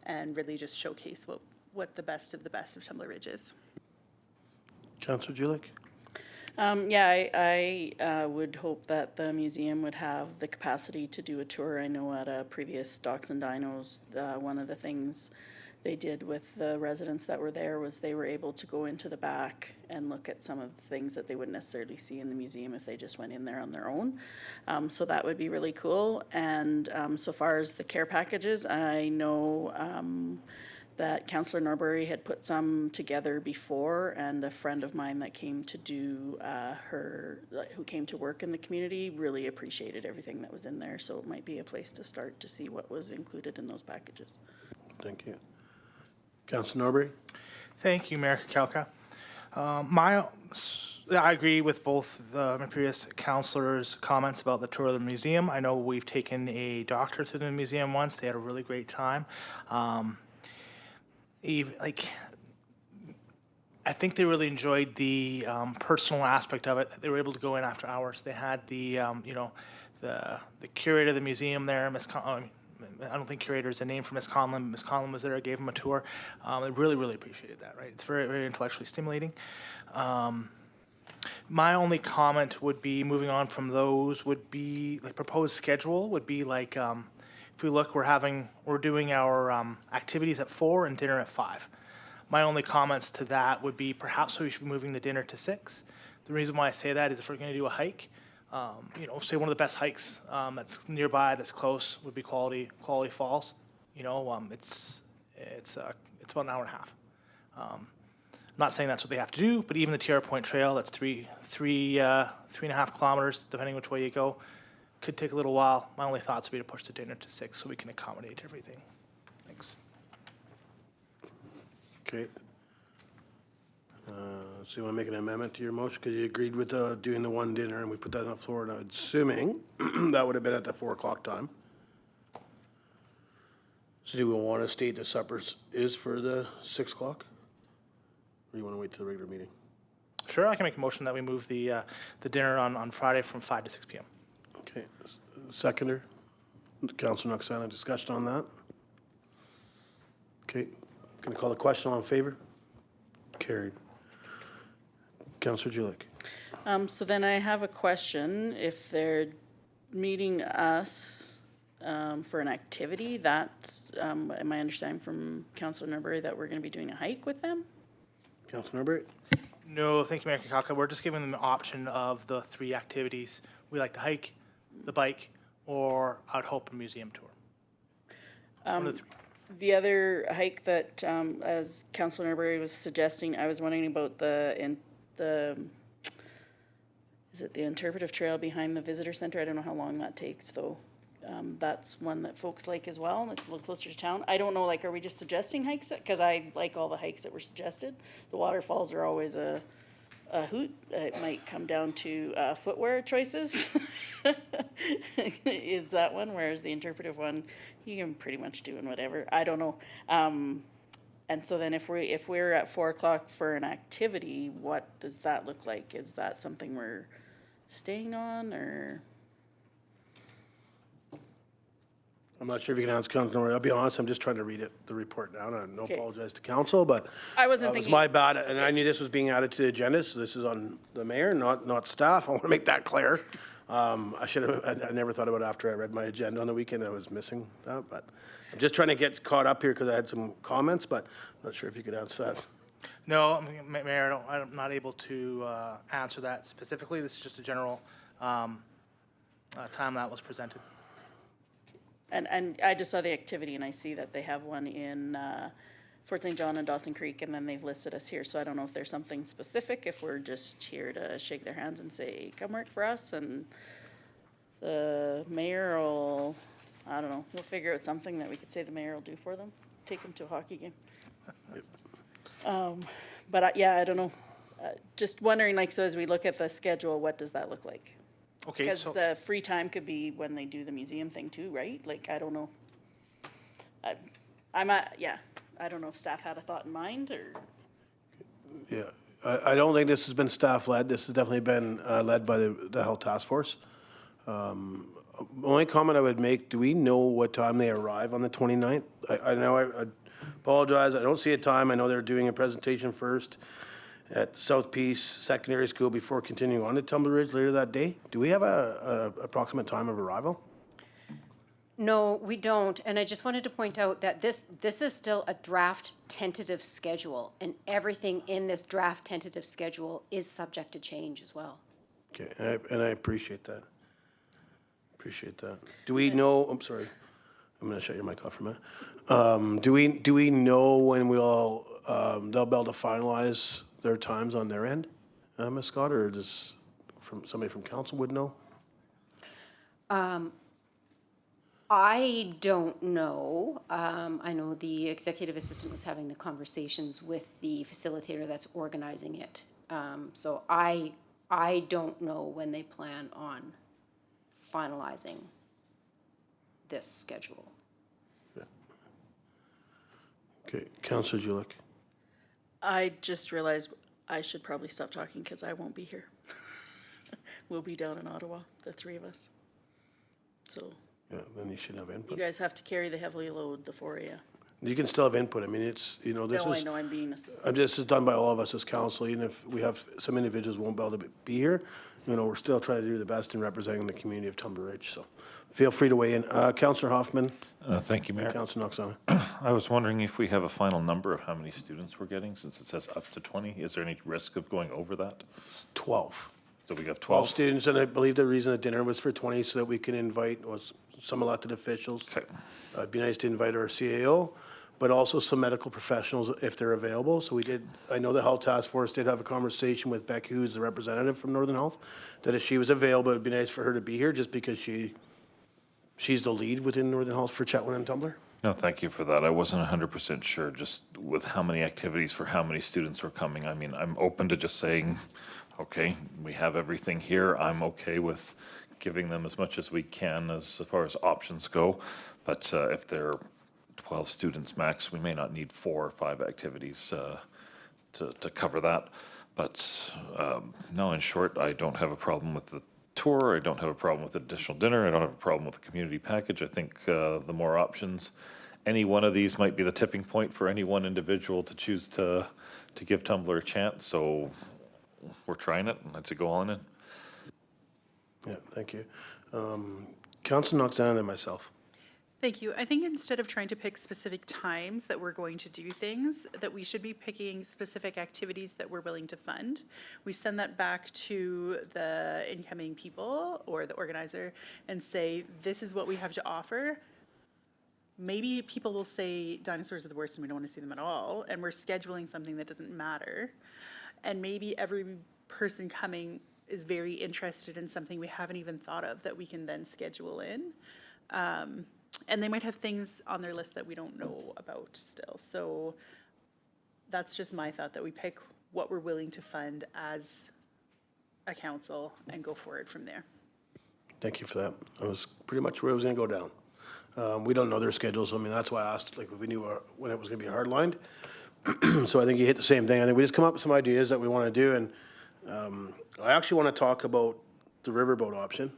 and really just showcase what the best of Tumbler Ridge is. Councilor Julik? Yeah, I would hope that the museum would have the capacity to do a tour. I know at a previous Docs and Dinos, one of the things they did with the residents that were there was they were able to go into the back and look at some of the things that they wouldn't necessarily see in the museum if they just went in there on their own. So that would be really cool. And so far as the care packages, I know that Councillor Norbury had put some together before, and a friend of mine that came to do who came to work in the community really appreciated everything that was in there. So it might be a place to start to see what was included in those packages. Thank you. Councilor Norbury? Thank you, Mayor Kalka. I agree with both my previous councillors' comments about the tour of the museum. I know we've taken a doctor to the museum once. They had a really great time. I think they really enjoyed the personal aspect of it. They were able to go in after hours. They had the curator of the museum there, I don't think curator is a name for Miss Conlon. Miss Conlon was there, gave him a tour. I really, really appreciated that, right? It's very, very intellectually stimulating. My only comment would be, moving on from those, would be, like, proposed schedule would be like, if we look, we're doing our activities at 4 and dinner at 5. My only comments to that would be perhaps we should be moving the dinner to 6. The reason why I say that is if we're gonna do a hike, say one of the best hikes that's nearby, that's close, would be Quality Falls. It's about an hour and a half. Not saying that's what they have to do, but even the Tierra Point Trail, that's 3.5 kilometers, depending which way you go, could take a little while. My only thoughts would be to push the dinner to 6 so we can accommodate everything. Thanks. Okay. So you want to make an amendment to your motion because you agreed with doing the one dinner and we put that on the floor, and I'm assuming that would have been at the 4 o'clock time. So do we want to state the suppers is for the 6 o'clock? Or you want to wait till the regular meeting? Sure, I can make a motion that we move the dinner on Friday from 5 to 6 p.m. Okay. Seconder, Councilor Noxena, discussion on that? Okay. Going to call the question, all in favor? Carried. Councilor Julik. So then I have a question. If they're meeting us for an activity, that's, am I understanding from Councilor Norbury that we're gonna be doing a hike with them? Councilor Norbury? No, thank you, Mayor Kakaka. We're just giving them the option of the 3 activities. We like to hike, the bike, or I'd hope a museum tour. One of the 3. The other hike that, as Councilor Norbury was suggesting, I was wondering about is it the interpretive trail behind the visitor center? I don't know how long that takes, though. That's one that folks like as well, and it's a little closer to town. I don't know, like, are we just suggesting hikes? Because I like all the hikes that were suggested. The waterfalls are always a hoot. It might come down to footwear choices. Is that one, whereas the interpretive one, you can pretty much do in whatever. I don't know. And so then if we're at 4 o'clock for an activity, what does that look like? Is that something we're staying on, or? I'm not sure if you can answer, Councilor Norbury. I'll be honest, I'm just trying to read the report down. I no Okay. apologize to council, but I wasn't that was thinking- my bad, and I knew this was being added to the agenda, so this is on the mayor, not staff. I want to make that clear. I should have, I never thought about it after I read my agenda on the weekend. I was missing that, but I'm just trying to get caught up here because I had some comments, but I'm not sure if you could answer that. No, Mayor, I'm not able to answer that specifically. This is just a general time that was presented. And I just saw the activity, and I see that they have one in Fort St. John and Dawson Creek, and then they've listed us here. So I don't know if there's something specific, if we're just here to shake their hands and say, come work for us, and the mayor will, I don't know, we'll figure out something that we could say the mayor will do for them. Take them to a hockey game. But yeah, I don't know. Just wondering, like, so as we look at the schedule, what does that look like? Okay, Because so the free time could be when they do the museum thing too, right? Like, I don't know. Yeah, I don't know if staff had a thought in mind, or, Yeah, I don't think this has been staff-led. This has definitely been led by the Health Task Force. Only comment I would make, do we know what time they arrive on the 29th? I know, I apologize, I don't see a time. I know they're doing a presentation first at South Peace Secondary School before continuing on to Tumbler Ridge later that day. Do we have a approximate time of arrival? No, we don't, and I just wanted to point out that this is still a draft tentative schedule, and everything in this draft tentative schedule is subject to change as well. Okay, and I appreciate that. Appreciate that. Do we know, I'm sorry, I'm gonna shut your mic off for a minute. Do we know when they'll be able to finalize their times on their end, Ms. Scott, or does somebody from council would know? I don't know. I know the executive assistant was having the conversations with the facilitator that's organizing it. So I don't know when they plan on finalizing this schedule. Okay, Councilor Julik. I just realized I should probably stop talking because I won't be here. We'll be down in Ottawa, the 3 of us. So Yeah, then you should have you input. guys have to carry the heavily load, the 4 of you. You can still have input. I mean, it's, this No, I is, know I'm being, this is done by all of us as council, even if we have, some individuals won't be able to be here. We're still trying to do the best in representing the community of Tumbler Ridge, so feel free to weigh in. Councilor Hoffman, Thank you, Mayor. Councilor Noxana. I was wondering if we have a final number of how many students we're getting, since it says up to 20. Is there any risk of going over that? 12. So we have 12 12? students, and I believe the reason the dinner was for 20, so that we can invite some elected officials. Okay. It'd be nice to invite our CAO, but also some medical professionals if they're available. So I know the Health Task Force did have a conversation with Becky, who's the representative from Northern Health, that if she was available, it'd be nice for her to be here, just because she's the lead within Northern Health for Chetwynd and Tumbler. No, thank you for that. I wasn't 100% sure just with how many activities for how many students were coming. I mean, I'm open to just saying, okay, we have everything here. I'm okay with giving them as much as we can as far as options go. But if they're 12 students max, we may not need 4 or 5 activities to cover that. But no, in short, I don't have a problem with the tour. I don't have a problem with the additional dinner. I don't have a problem with the community package. I think the more options, any one of these might be the tipping point for any one individual to choose to give Tumbler a chance. So we're trying it, and let's go on in. Yeah, thank you. Councilor Noxana and then myself. Thank you. I think instead of trying to pick specific times that we're going to do things, that we should be picking specific activities that we're willing to fund. We send that back to the incoming people or the organizer and say, this is what we have to offer. Maybe people will say dinosaurs are the worst and we don't want to see them at all, and we're scheduling something that doesn't matter. And maybe every person coming is very interested in something we haven't even thought of that we can then schedule in. And they might have things on their list that we don't know about still. So that's just my thought, that we pick what we're willing to fund as a council and go forward from there. Thank you for that. That was pretty much where it was going to go down. We don't know their schedules, so I mean, that's why I asked, like, if we knew when it was going to be hard-lined. So I think you hit the same thing. I think we just come up with some ideas that we want to do, and I actually want to talk about the riverboat option.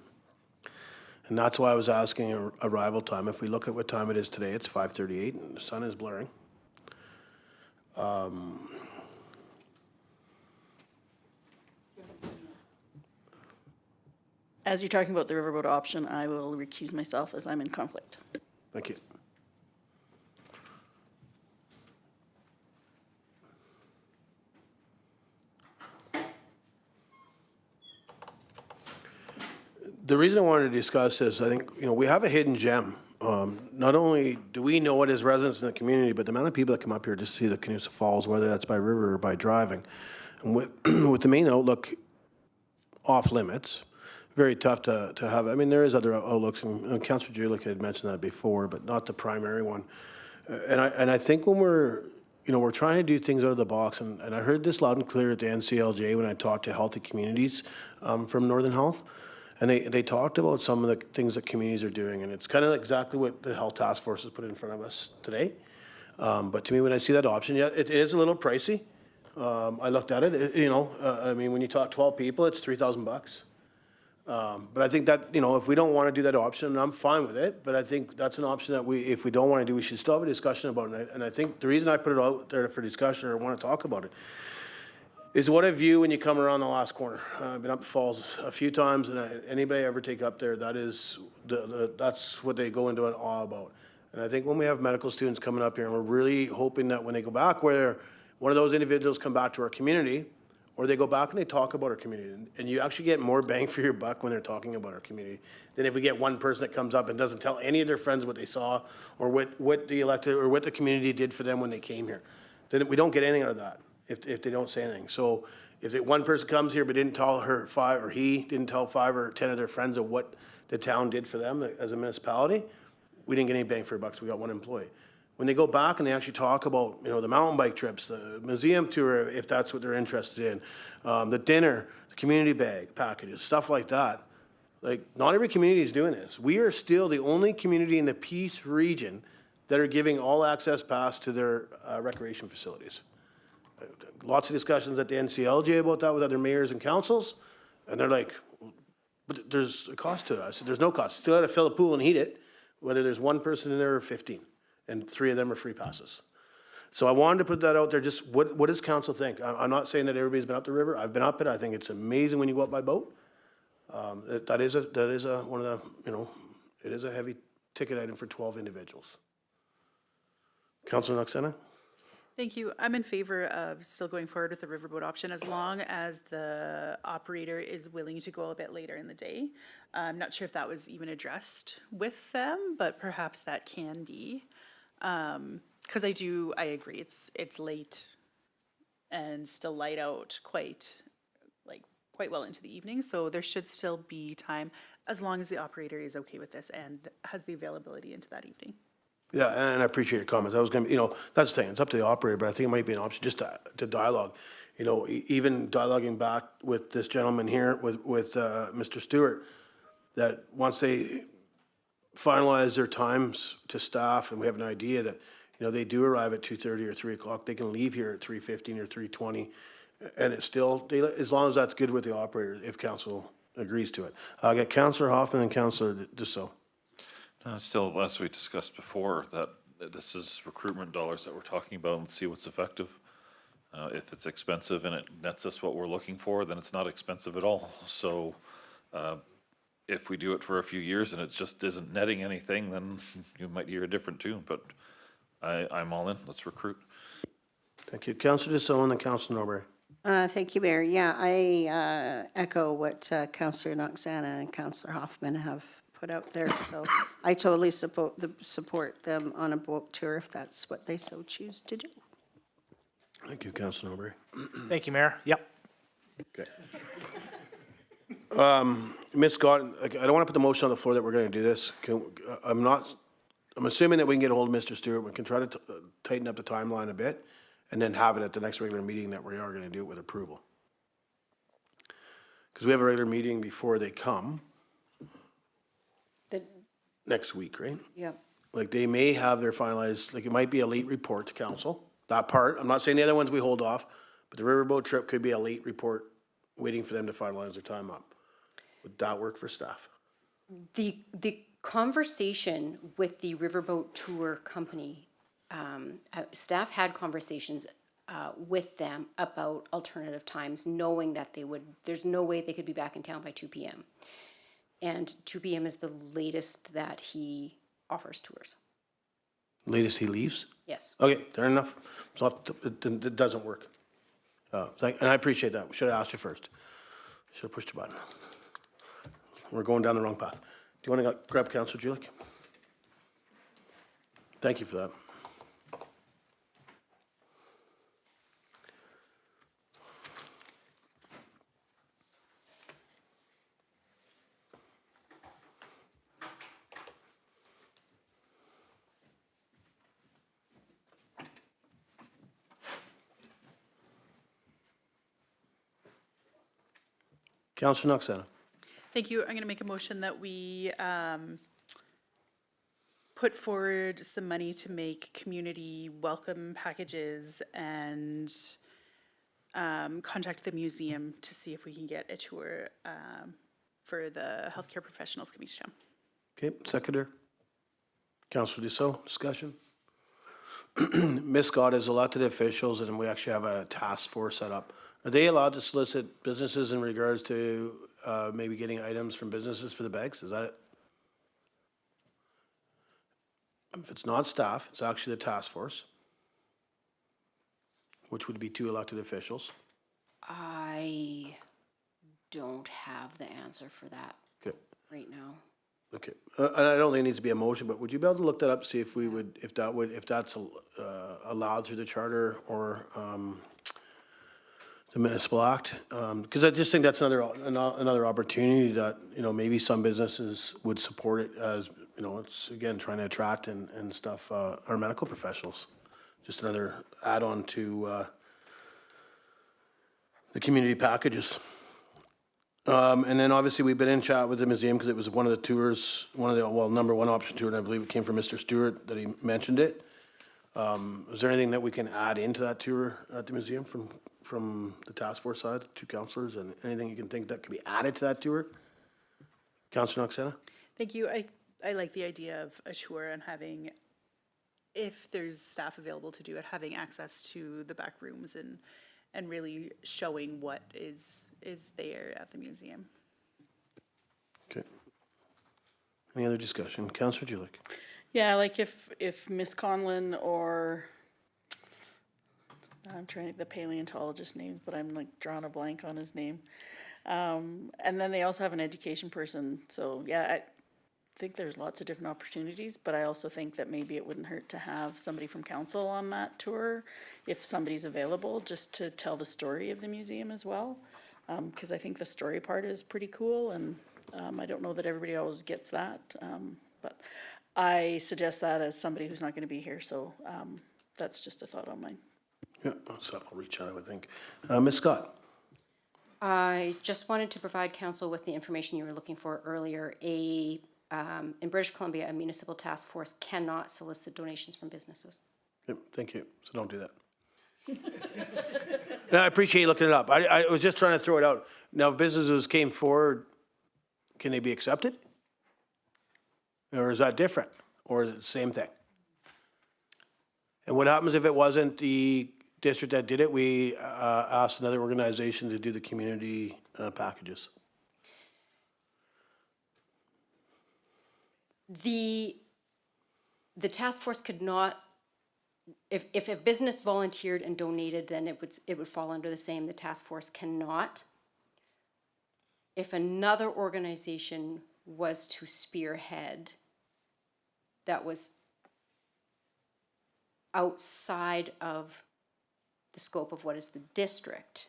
And that's why I was asking arrival time. If we look at what time it is today, it's 5:38, and the sun is blaring. As you're talking about the riverboat option, I will recuse myself as I'm in conflict. Thank you. The reason I wanted to discuss this, I think, we have a hidden gem. Not only do we know it as residents in the community, but the amount of people that come up here just to see the Canusa Falls, whether that's by river or by driving. And with the main outlook off limits, very tough to have. I mean, there is other outlooks, and Councillor Julich had mentioned that before, but not the primary one. And I think when we're trying to do things out of the box, and I heard this loud and clear at the NCLJ when I talked to healthy communities from Northern Health. And they talked about some of the things that communities are doing, and it's kind of exactly what the Health Task Force has put in front of us today. But to me, when I see that option, yeah, it is a little pricey. I looked at it, I mean, when you talk 12 people, it's $3,000 bucks. But I think that, if we don't want to do that option, I'm fine with it. But I think that's an option that if we don't want to do, we should still have a discussion about it. And I think the reason I put it out there for discussion or want to talk about it is what I view when you come around the last corner. I've been up the falls a few times, and anybody I ever take up there, that's what they go into an awe about. And I think when we have medical students coming up here, and we're really hoping that when they go back, whether one of those individuals come back to our community, or they go back and they talk about our community, and you actually get more bang for your buck when they're talking about our community than if we get one person that comes up and doesn't tell any of their friends what they saw, or what the elected, or what the community did for them when they came here. Then we don't get anything out of that if they don't say anything. So if one person comes here but didn't tell her five, or he didn't tell 5 or 10 of their friends of what the town did for them as a municipality, we didn't get any bang for our bucks. We got one employee. When they go back and they actually talk about, the mountain bike trips, the museum tour, if that's what they're interested in, the dinner, the community bag packages, stuff like that. Like, not every community is doing this. We are still the only community in the Peace region that are giving all access pass to their recreation facilities. Lots of discussions at the NCLJ about that with other mayors and councils, and they're like, but there's a cost to it. I said, there's no cost. Still have to fill a pool and heat it, whether there's one person in there or 15, and 3 of them are free passes. So I wanted to put that out there. Just what does council think? I'm not saying that everybody's been up the river. I've been up it. I think it's amazing when you go up by boat. That is one of the, it is a heavy ticket item for 12 individuals. Councilor Noxena? Thank you. I'm in favor of still going forward with the riverboat option as long as the operator is willing to go a bit later in the day. I'm not sure if that was even addressed with them, but perhaps that can be. Because I agree, it's late and still light out quite well into the evening, so there should still be time as long as the operator is okay with this and has the availability into that evening. Yeah, and I appreciate your comments. I was going to, that's the thing, it's up to the operator, but I think it might be an option just to dialogue. Even dialoguing back with this gentleman here, with Mr. Stewart, that once they finalize their times to staff and we have an idea that, they do arrive at 2:30 or 3 o'clock, they can leave here at 3:15 or 3:20, and it's still, as long as that's good with the operator, if council agrees to it. I'll get Councillor Hoffman and Councillor Dussault. Still, as we discussed before, that this is recruitment dollars that we're talking about, and see what's effective. If it's expensive and it nets us what we're looking for, then it's not expensive at all. So if we do it for a few years and it just isn't netting anything, then you might hear a different tune, but I'm all in. Let's recruit. Thank you. Councillor DeSoto and Councillor Norbury. Thank you, Mayor. Yeah, I echo what Councillor Noxana and Councillor Hoffman have put out there. So I totally support them on a boat tour if that's what they so choose to do. Thank you, Councillor Norbury. Thank you, Mayor. Yep. Okay. Ms. Scott, I don't want to put the motion on the floor that we're going to do this. I'm assuming that we can get a hold of Mr. Stewart. We can try to tighten up the timeline a bit and then have it at the next regular meeting that we are going to do it with approval. Because we have a regular meeting before they come next week, right? Yep. Like they may have their finalized, like it might be a late report to council. That part, I'm not saying the other ones we hold off, but the riverboat trip could be a late report waiting for them to finalize their time up. Would that work for staff? The conversation with the riverboat tour company, staff had conversations with them about alternative times, knowing that there's no way they could be back in town by 2 p.m. And 2 p.m. is the latest that he offers tours. Latest he leaves? Yes. Okay, fair enough. So it doesn't work. And I appreciate that. We should have asked you first. Should have pushed the button. We're going down the wrong path. Do you want to grab Councillor Julik? Thank you for that. Councillor Noxana. Thank you. I'm going to make a motion that we put forward some money to make community welcome packages and contact the museum to see if we can get a tour for the healthcare professionals coming to town. Okay, seconder. Councillor Dussault, discussion. Ms. Scott is elected officials and we actually have a task force set up. Are they allowed to solicit businesses in regards to maybe getting items from businesses for the bags? Is that it? If it's not staff, it's actually the task force, which would be 2 elected officials. I don't have the answer for that Okay. right now. Okay, and I don't think it needs to be a motion, but would you be able to look that up, see if we would, if that's allowed through the charter or the municipal act? Because I just think that's another opportunity that, you know, maybe some businesses would support it as, you know, it's again, trying to attract and stuff, our medical professionals. Just another add-on to the community packages. And then obviously we've been in chat with the museum because it was one of the tours, number one option tour, and I believe it came from Mr. Stewart that he mentioned it. Is there anything that we can add into that tour at the museum from the task force side, 2 councillors, and anything you can think that could be added to that tour? Councillor Noxana? Thank you. I like the idea of a tour and having, if there's staff available to do it, having access to the back rooms and really showing what is there at the museum. Okay. Any other discussion? Councillor Julik? Yeah, like if Miss Conlon or, I'm trying to, the paleontologist name, but I'm like drawing a blank on his name. And then they also have an education person. So yeah, I think there's lots of different opportunities, but I also think that maybe it wouldn't hurt to have somebody from council on that tour if somebody's available, just to tell the story of the museum as well. Because I think the story part is pretty cool, and I don't know that everybody always gets that. But I suggest that as somebody who's not going to be here, so that's just a thought on mine. Yeah, so I'll reach out, I would think. Ms. Scott? I just wanted to provide council with the information you were looking for earlier. In British Columbia, a municipal task force cannot solicit donations from businesses. Yep, thank you. So don't do that. No, I appreciate you looking it up. I was just trying to throw it out. Now, if businesses came forward, can they be accepted? Or is that different? Or is it the same thing? And what happens if it wasn't the district that did it? We asked another organization to do the community packages. The task force could not, if a business volunteered and donated, then it would fall under the same. The task force cannot. If another organization was to spearhead, that was outside of the scope of what is the district,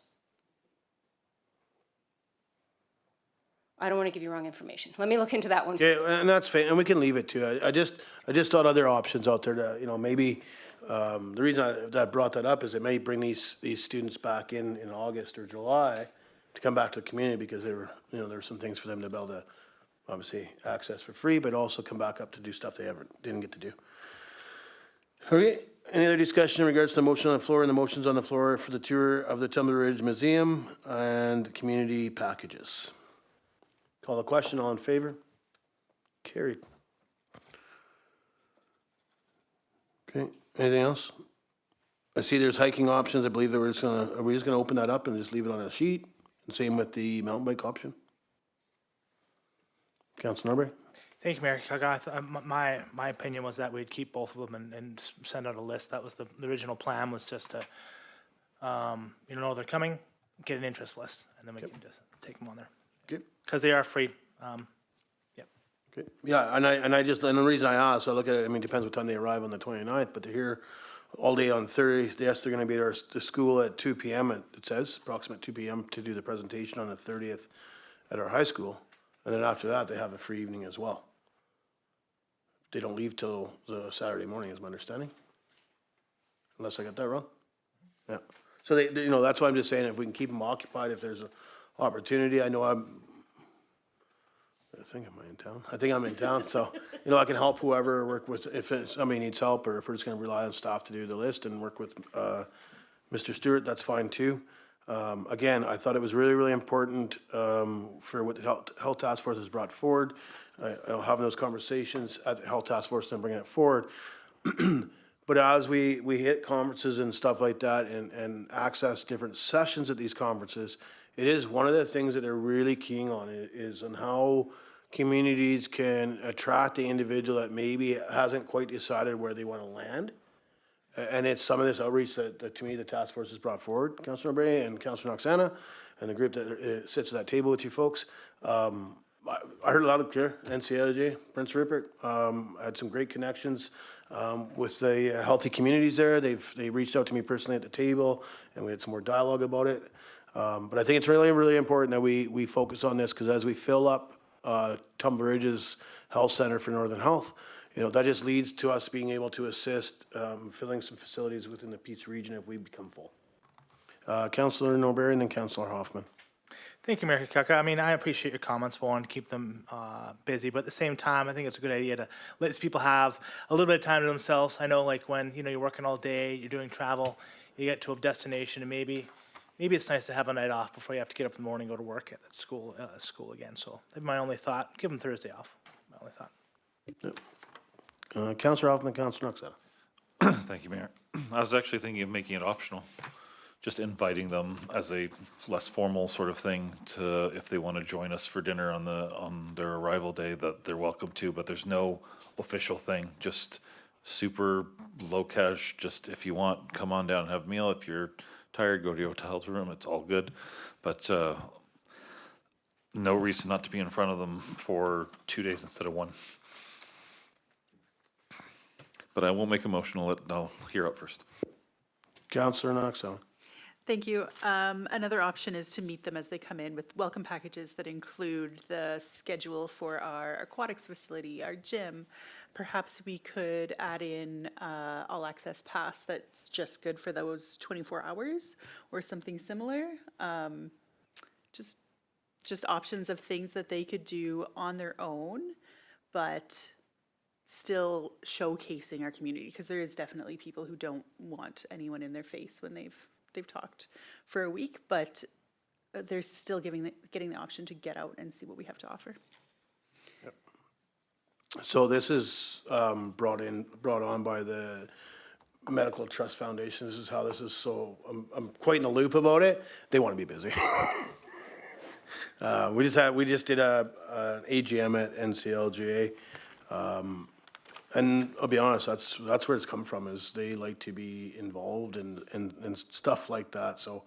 I don't want to give you wrong information. Let me look into that one. Okay, and that's fine, and we can leave it too. I just thought other options out there that, you know, maybe, the reason I brought that up is it may bring these students back in August or July to come back to the community because they were, you know, there were some things for them to be able to obviously access for free, but also come back up to do stuff they didn't get to do. Okay, any other discussion in regards to the motion on the floor and the motions on the floor for the tour of the Tumbler Ridge Museum and community packages? Call the question, all in favor? Carried. Okay, anything else? I see there's hiking options. I believe that are we just gonna open that up and just leave it on a sheet? And same with the mountain bike option? Councilor Norbury? Thank you, Mayor Kaga. My opinion was that we'd keep both of them and send out a list. That was the original plan, was just to, you know, they're coming, get an interest list, and then we can just take them on there. Good. Because they are free. Yep. Okay, yeah, and the reason I asked, I look at it, I mean, it depends what time they arrive on the 29th, but they're here all day on Thursday. Yes, they're gonna be at the school at 2 p.m., it says, approximate 2 p.m. to do the presentation on the 30th at our high school. And then after that, they have a free evening as well. They don't leave till the Saturday morning, is my understanding. Unless I got that wrong? Yeah. So they, you know, that's why I'm just saying, if we can keep them occupied, if there's an opportunity, I know I think, am I in town? I think I'm in town, so, you know, I can help whoever, work with, if somebody needs help, or if we're just gonna rely on staff to do the list and work with, Mr. Stewart, that's fine too. Again, I thought it was really, really important, for what the Health Task Force has brought forward, having those conversations at the Health Task Force and bringing it forward. But as we hit conferences and stuff like that and access different sessions at these conferences, it is one of the things that they're really keen on is on how communities can attract the individual that maybe hasn't quite decided where they want to land. And it's some of this outreach that to me, the task force has brought forward, Councilor Bray and Councilor Noxana, and the group that sits at that table with you folks. I heard a lot of clear, NCLJ, Prince Rupert, had some great connections with the healthy communities there. They reached out to me personally at the table, and we had some more dialogue about it. But I think it's really, really important that we focus on this, because as we fill up Tumbler Ridge's Health Center for Northern Health, you know, that just leads to us being able to assist filling some facilities within the Peace region if we become full. Councilor Norbury and then Councilor Hoffman. Thank you, Mayor Kaka. I mean, I appreciate your comments, for wanting to keep them busy, but at the same time, I think it's a good idea to let these people have a little bit of time to themselves. I know, like, when, you know, you're working all day, you're doing travel, you get to a destination, and maybe it's nice to have a night off before you have to get up in the morning and go to work at that school again. So that'd be my only thought. Give them Thursday off. My only thought. Yep. Councilor Hoffman, Councilor Noxana. Thank you, Mayor. I was actually thinking of making it optional, just inviting them as a less formal sort of thing to, if they want to join us for dinner on their arrival day, that they're welcome to, but there's no official thing, just super low cash, just if you want, come on down and have a meal. If you're tired, go to your hotel room, it's all good. But no reason not to be in front of them for 2 days instead of 1. But I will make a motion, I'll hear up first. Councilor Noxana. Thank you. Another option is to meet them as they come in with welcome packages that include the schedule for our aquatics facility, our gym. Perhaps we could add in all access pass that's just good for those 24 hours or something similar. Just options of things that they could do on their own, but still showcasing our community, because there is definitely people who don't want anyone in their face when they've talked for a week, but they're still getting the option to get out and see what we have to offer. Yep. So this is brought on by the Medical Trust Foundation. This is how this is. So I'm quite in the loop about it. They want to be busy. We just did an AGM at NCLGA. And I'll be honest, that's where it's come from, is they like to be involved in stuff like that. So,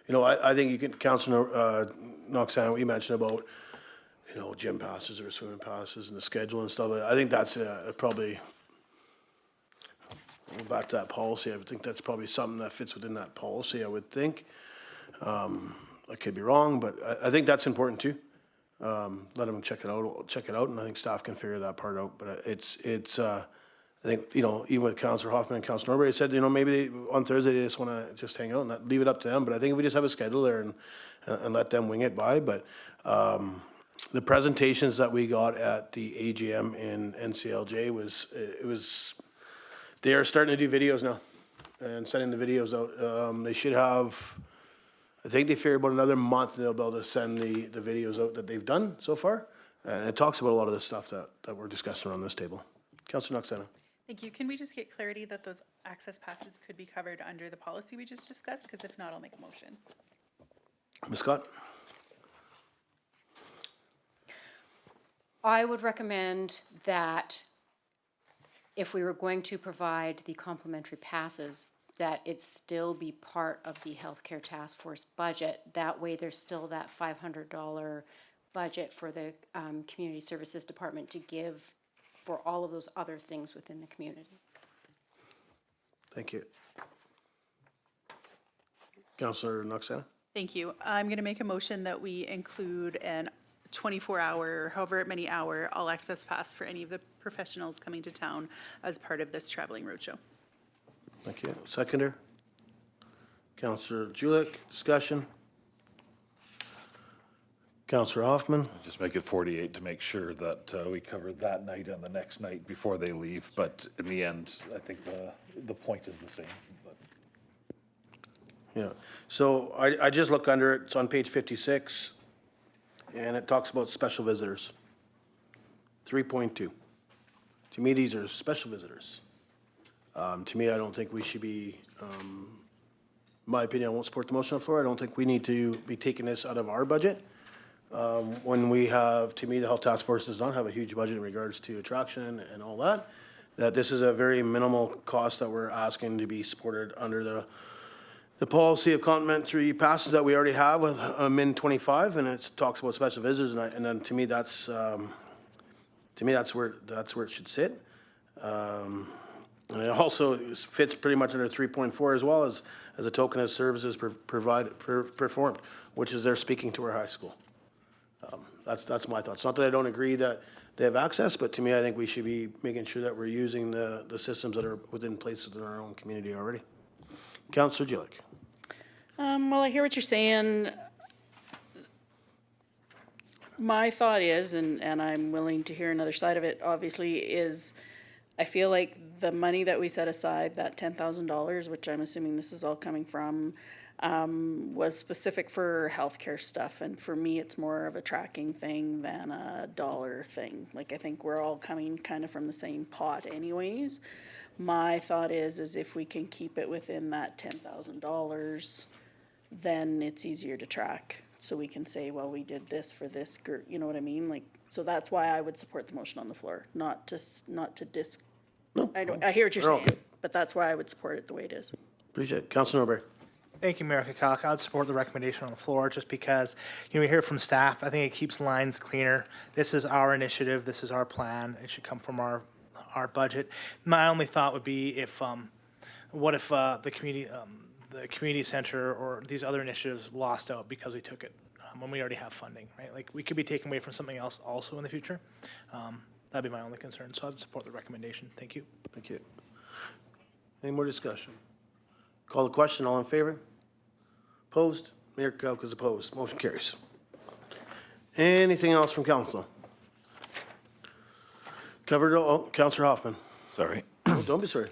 you know, I think you can, Councilor Noxana, what you mentioned about, you know, gym passes or swimming passes and the schedule and stuff. I think that's probably, back to that policy, I would think that's probably something that fits within that policy, I would think. I could be wrong, but I think that's important too. Let them check it out, and I think staff can figure that part out. But I think, you know, even with Councillor Hoffman and Councillor Norbury said, you know, maybe on Thursday they just want to just hang out and leave it up to them. But I think if we just have a schedule there and let them wing it by. But the presentations that we got at the AGM in NCLJ they are starting to do videos now and sending the videos out. They should have, I think they figure about another month they'll be able to send the videos out that they've done so far. And it talks about a lot of the stuff that we're discussing around this table. Councillor Noxana. Thank you. Can we just get clarity that those access passes could be covered under the policy we just discussed? Because if not, I'll make a motion. Ms. Scott? I would recommend that if we were going to provide the complimentary passes, that it still be part of the healthcare task force budget. That way there's still that $500 budget for the community services department to give for all of those other things within the community. Thank you. Councillor Noxana? Thank you. I'm going to make a motion that we include an 24-hour, however many hour, all access pass for any of the professionals coming to town as part of this traveling roadshow. Thank you. Seconder? Councillor Julik, discussion? Councillor Hoffman? Just make it 48 to make sure that we cover that night and the next night before they leave. But in the end, I think the point is the same. But Yeah. So I just look under it. It's on page 56, and it talks about special visitors. 3.2. To me, these are special visitors. To me, I don't think we should be, in my opinion, I won't support the motion on the floor. I don't think we need to be taking this out of our budget. When we have, to me, the Health Task Force does not have a huge budget in regards to attraction and all that. That this is a very minimal cost that we're asking to be supported under the policy of complimentary passes that we already have with Min 25, and it talks about special visitors, and then to me that's where it should sit. And it also fits pretty much under 3.4 as well as a token of services performed, which is they're speaking to our high school. That's my thoughts. Not that I don't agree that they have access, but to me, I think we should be making sure that we're using the systems that are within place within our own community already. Councillor Jilek. Well, I hear what you're saying. My thought is, and I'm willing to hear another side of it, obviously, is I feel like the money that we set aside, that $10,000, which I'm assuming this is all coming from, was specific for healthcare stuff. And for me, it's more of a tracking thing than a dollar thing. Like, I think we're all coming kind of from the same pot anyways. My thought is if we can keep it within that $10,000, then it's easier to track. So we can say, well, we did this for this group, you know what I mean? Like, so that's why I would support the motion on the floor, not to I hear what you're They're all saying, good. but that's why I would support it the way it is. Appreciate it. Councillor Norbury. Thank you, Mayor Kakak. I'd support the recommendation on the floor just because, you know, we hear from staff. I think it keeps lines cleaner. This is our initiative. This is our plan. It should come from our budget. My only thought would be if, what if the community center or these other initiatives lost out because we took it when we already have funding, right? Like, we could be taken away from something else also in the future. That'd be my only concern. So I'd support the recommendation. Thank you. Thank you. Any more discussion? Call the question. All in favor? Opposed? Mayor Kakak is opposed. Motion carries. Anything else from council? Covered all. Councillor Hoffman. sorry. Oh, don't be sorry.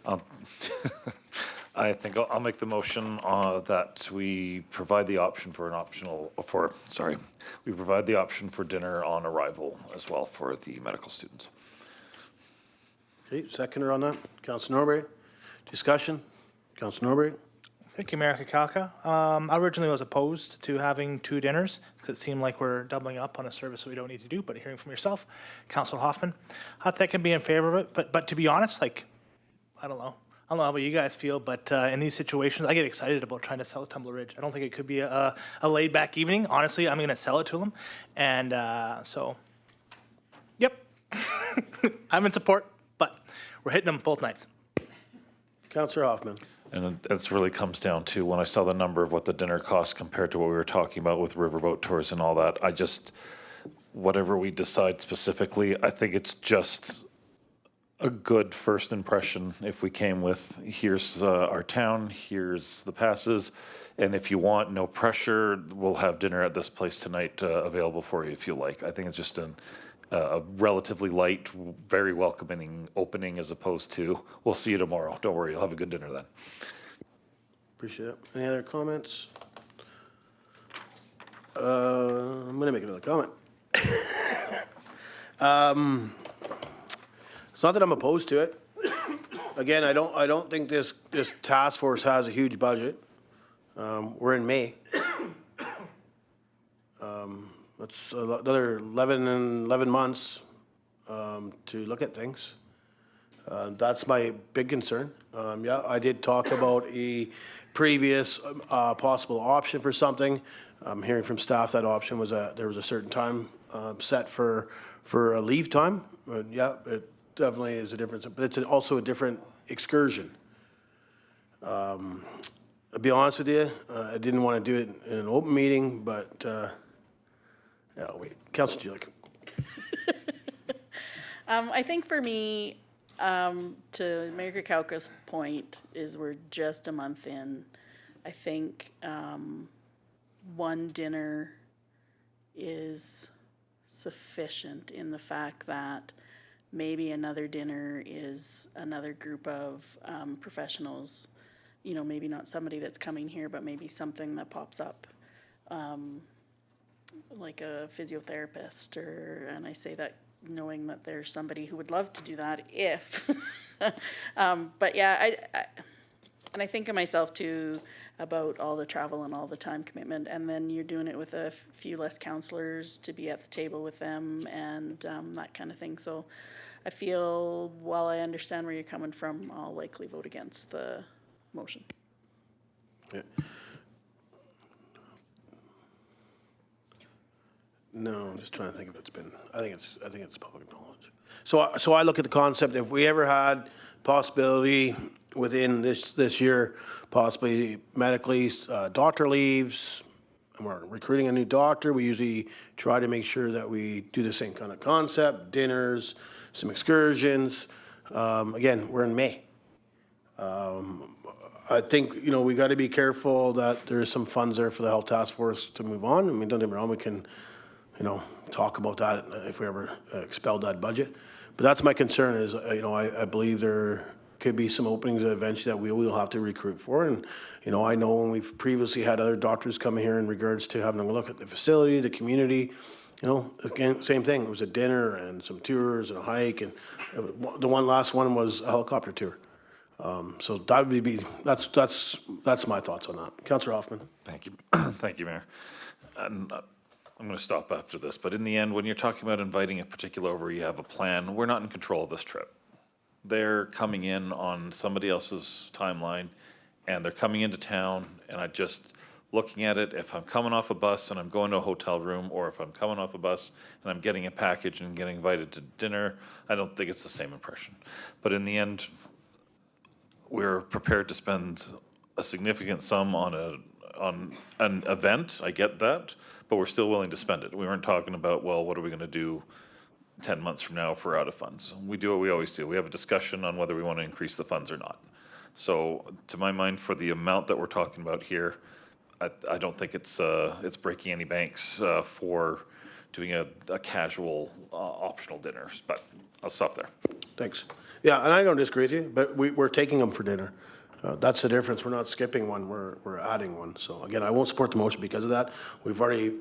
I think I'll make the motion that we provide the option for we provide the option for dinner on arrival as well for the medical students. Okay, seconder on that. Councillor Norbury. Discussion. Councillor Norbury. Thank you, Mayor Kakalka. I originally was opposed to having 2 dinners because it seemed like we're doubling up on a service that we don't need to do, but hearing from yourself, Councilor Hoffman, I think I can be in favor of it, but to be honest, like, I don't know. I don't know how you guys feel, but in these situations, I get excited about trying to sell Tumbler Ridge. I don't think it could be a laid-back evening. Honestly, I'm going to sell it to them. And so, yep. I'm in support, but we're hitting them both nights. Councillor Hoffman. And it really comes down to when I saw the number of what the dinner costs compared to what we were talking about with riverboat tours and all that, I just, whatever we decide specifically, I think it's just a good first impression if we came with, here's our town, here's the passes, and if you want, no pressure, we'll have dinner at this place tonight available for you if you like. I think it's just a relatively light, very welcoming opening as opposed to, we'll see you tomorrow. Don't worry, you'll have a good dinner then. Appreciate it. Any other comments? I'm going to make another comment. It's not that I'm opposed to it. Again, I don't think this task force has a huge budget. We're in May. That's another 11 months to look at things. That's my big concern. Yeah, I did talk about a previous possible option for something. I'm hearing from staff that option was there was a certain time set for a leave time. Yeah, it definitely is a difference, but it's also a different excursion. I'll be honest with you, I didn't want to do it in an open meeting, but yeah, wait, Councilor Julik. I think for me, to Mayor Kakalka's point, is we're just a month in. I think one dinner is sufficient in the fact that maybe another dinner is another group of professionals, you know, maybe not somebody that's coming here, but maybe something that pops up, like a physiotherapist, and I say that knowing that there's somebody who would love to do that if, but yeah, and I think of myself too about all the travel and all the time commitment, and then you're doing it with a few less counselors to be at the table with them and that kind of thing. So I feel, while I understand where you're coming from, I'll likely vote against the motion. Yeah. No, I'm just trying to think if it's been, I think it's public knowledge. So I look at the concept, if we ever had possibility within this year, possibly medically, doctor leaves, and we're recruiting a new doctor, we usually try to make sure that we do the same kind of concept, dinners, some excursions. Again, we're in May. I think, you know, we got to be careful that there's some funds there for the health task force to move on. I mean, don't get me wrong, we can, you know, talk about that if we ever expelled that budget. But that's my concern is, you know, I believe there could be some openings eventually that we will have to recruit for. And, you know, I know when we've previously had other doctors come here in regards to having a look at the facility, the community, you know, again, same thing. It was a dinner and some tours and a hike. And the last one was a helicopter tour. So that would be, that's my thoughts on that. Councillor Hoffman. Thank you. Thank you, Mayor. And I'm going to stop after this, but in the end, when you're talking about inviting a particular over, you have a plan, we're not in control of this trip. They're coming in on somebody else's timeline, and they're coming into town, and I just, looking at it, if I'm coming off a bus and I'm going to a hotel room, or if I'm coming off a bus and I'm getting a package and getting invited to dinner, I don't think it's the same impression. But in the end, we're prepared to spend a significant sum on an event, I get that, but we're still willing to spend it. We weren't talking about, well, what are we gonna do 10 months from now if we're out of funds? We do what we always do. We have a discussion on whether we want to increase the funds or not. So to my mind, for the amount that we're talking about here, I don't think it's breaking any banks for doing a casual optional dinner, but I'll stop there. Thanks. Yeah, and I don't disagree with you, but we're taking them for dinner. That's the difference. We're not skipping one, we're adding one. So again, I won't support the motion because of that. We've already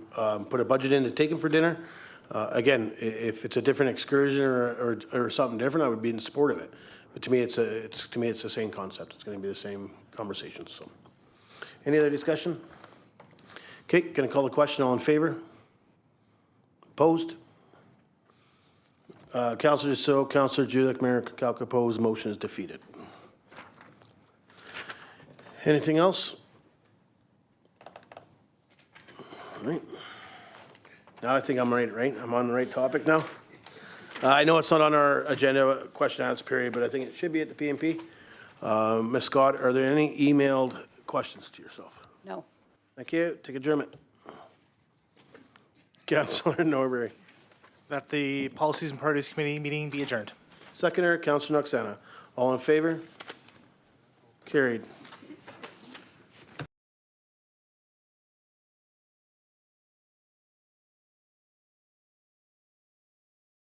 put a budget in to take them for dinner. Again, if it's a different excursion or something different, I would be in support of it. But to me, it's the same concept. It's going to be the same conversation. So, Any other discussion? Okay, going to call the question. All in favor? Opposed? Councillor Dussault, Councillor Julick, Mayor Kalka opposed. Motion is defeated. Anything else? All right. Now I think I'm right? I'm on the right topic now? I know it's not on our agenda, question and answer period, but I think it should be at the PMP. Ms. Scott, are there any emailed questions to yourself? No. Thank you. Take adjournment. Councillor Norbury. That the Policies and Priorities Committee meeting be adjourned. Seconder, Councillor Noxana. All in favor? Carried.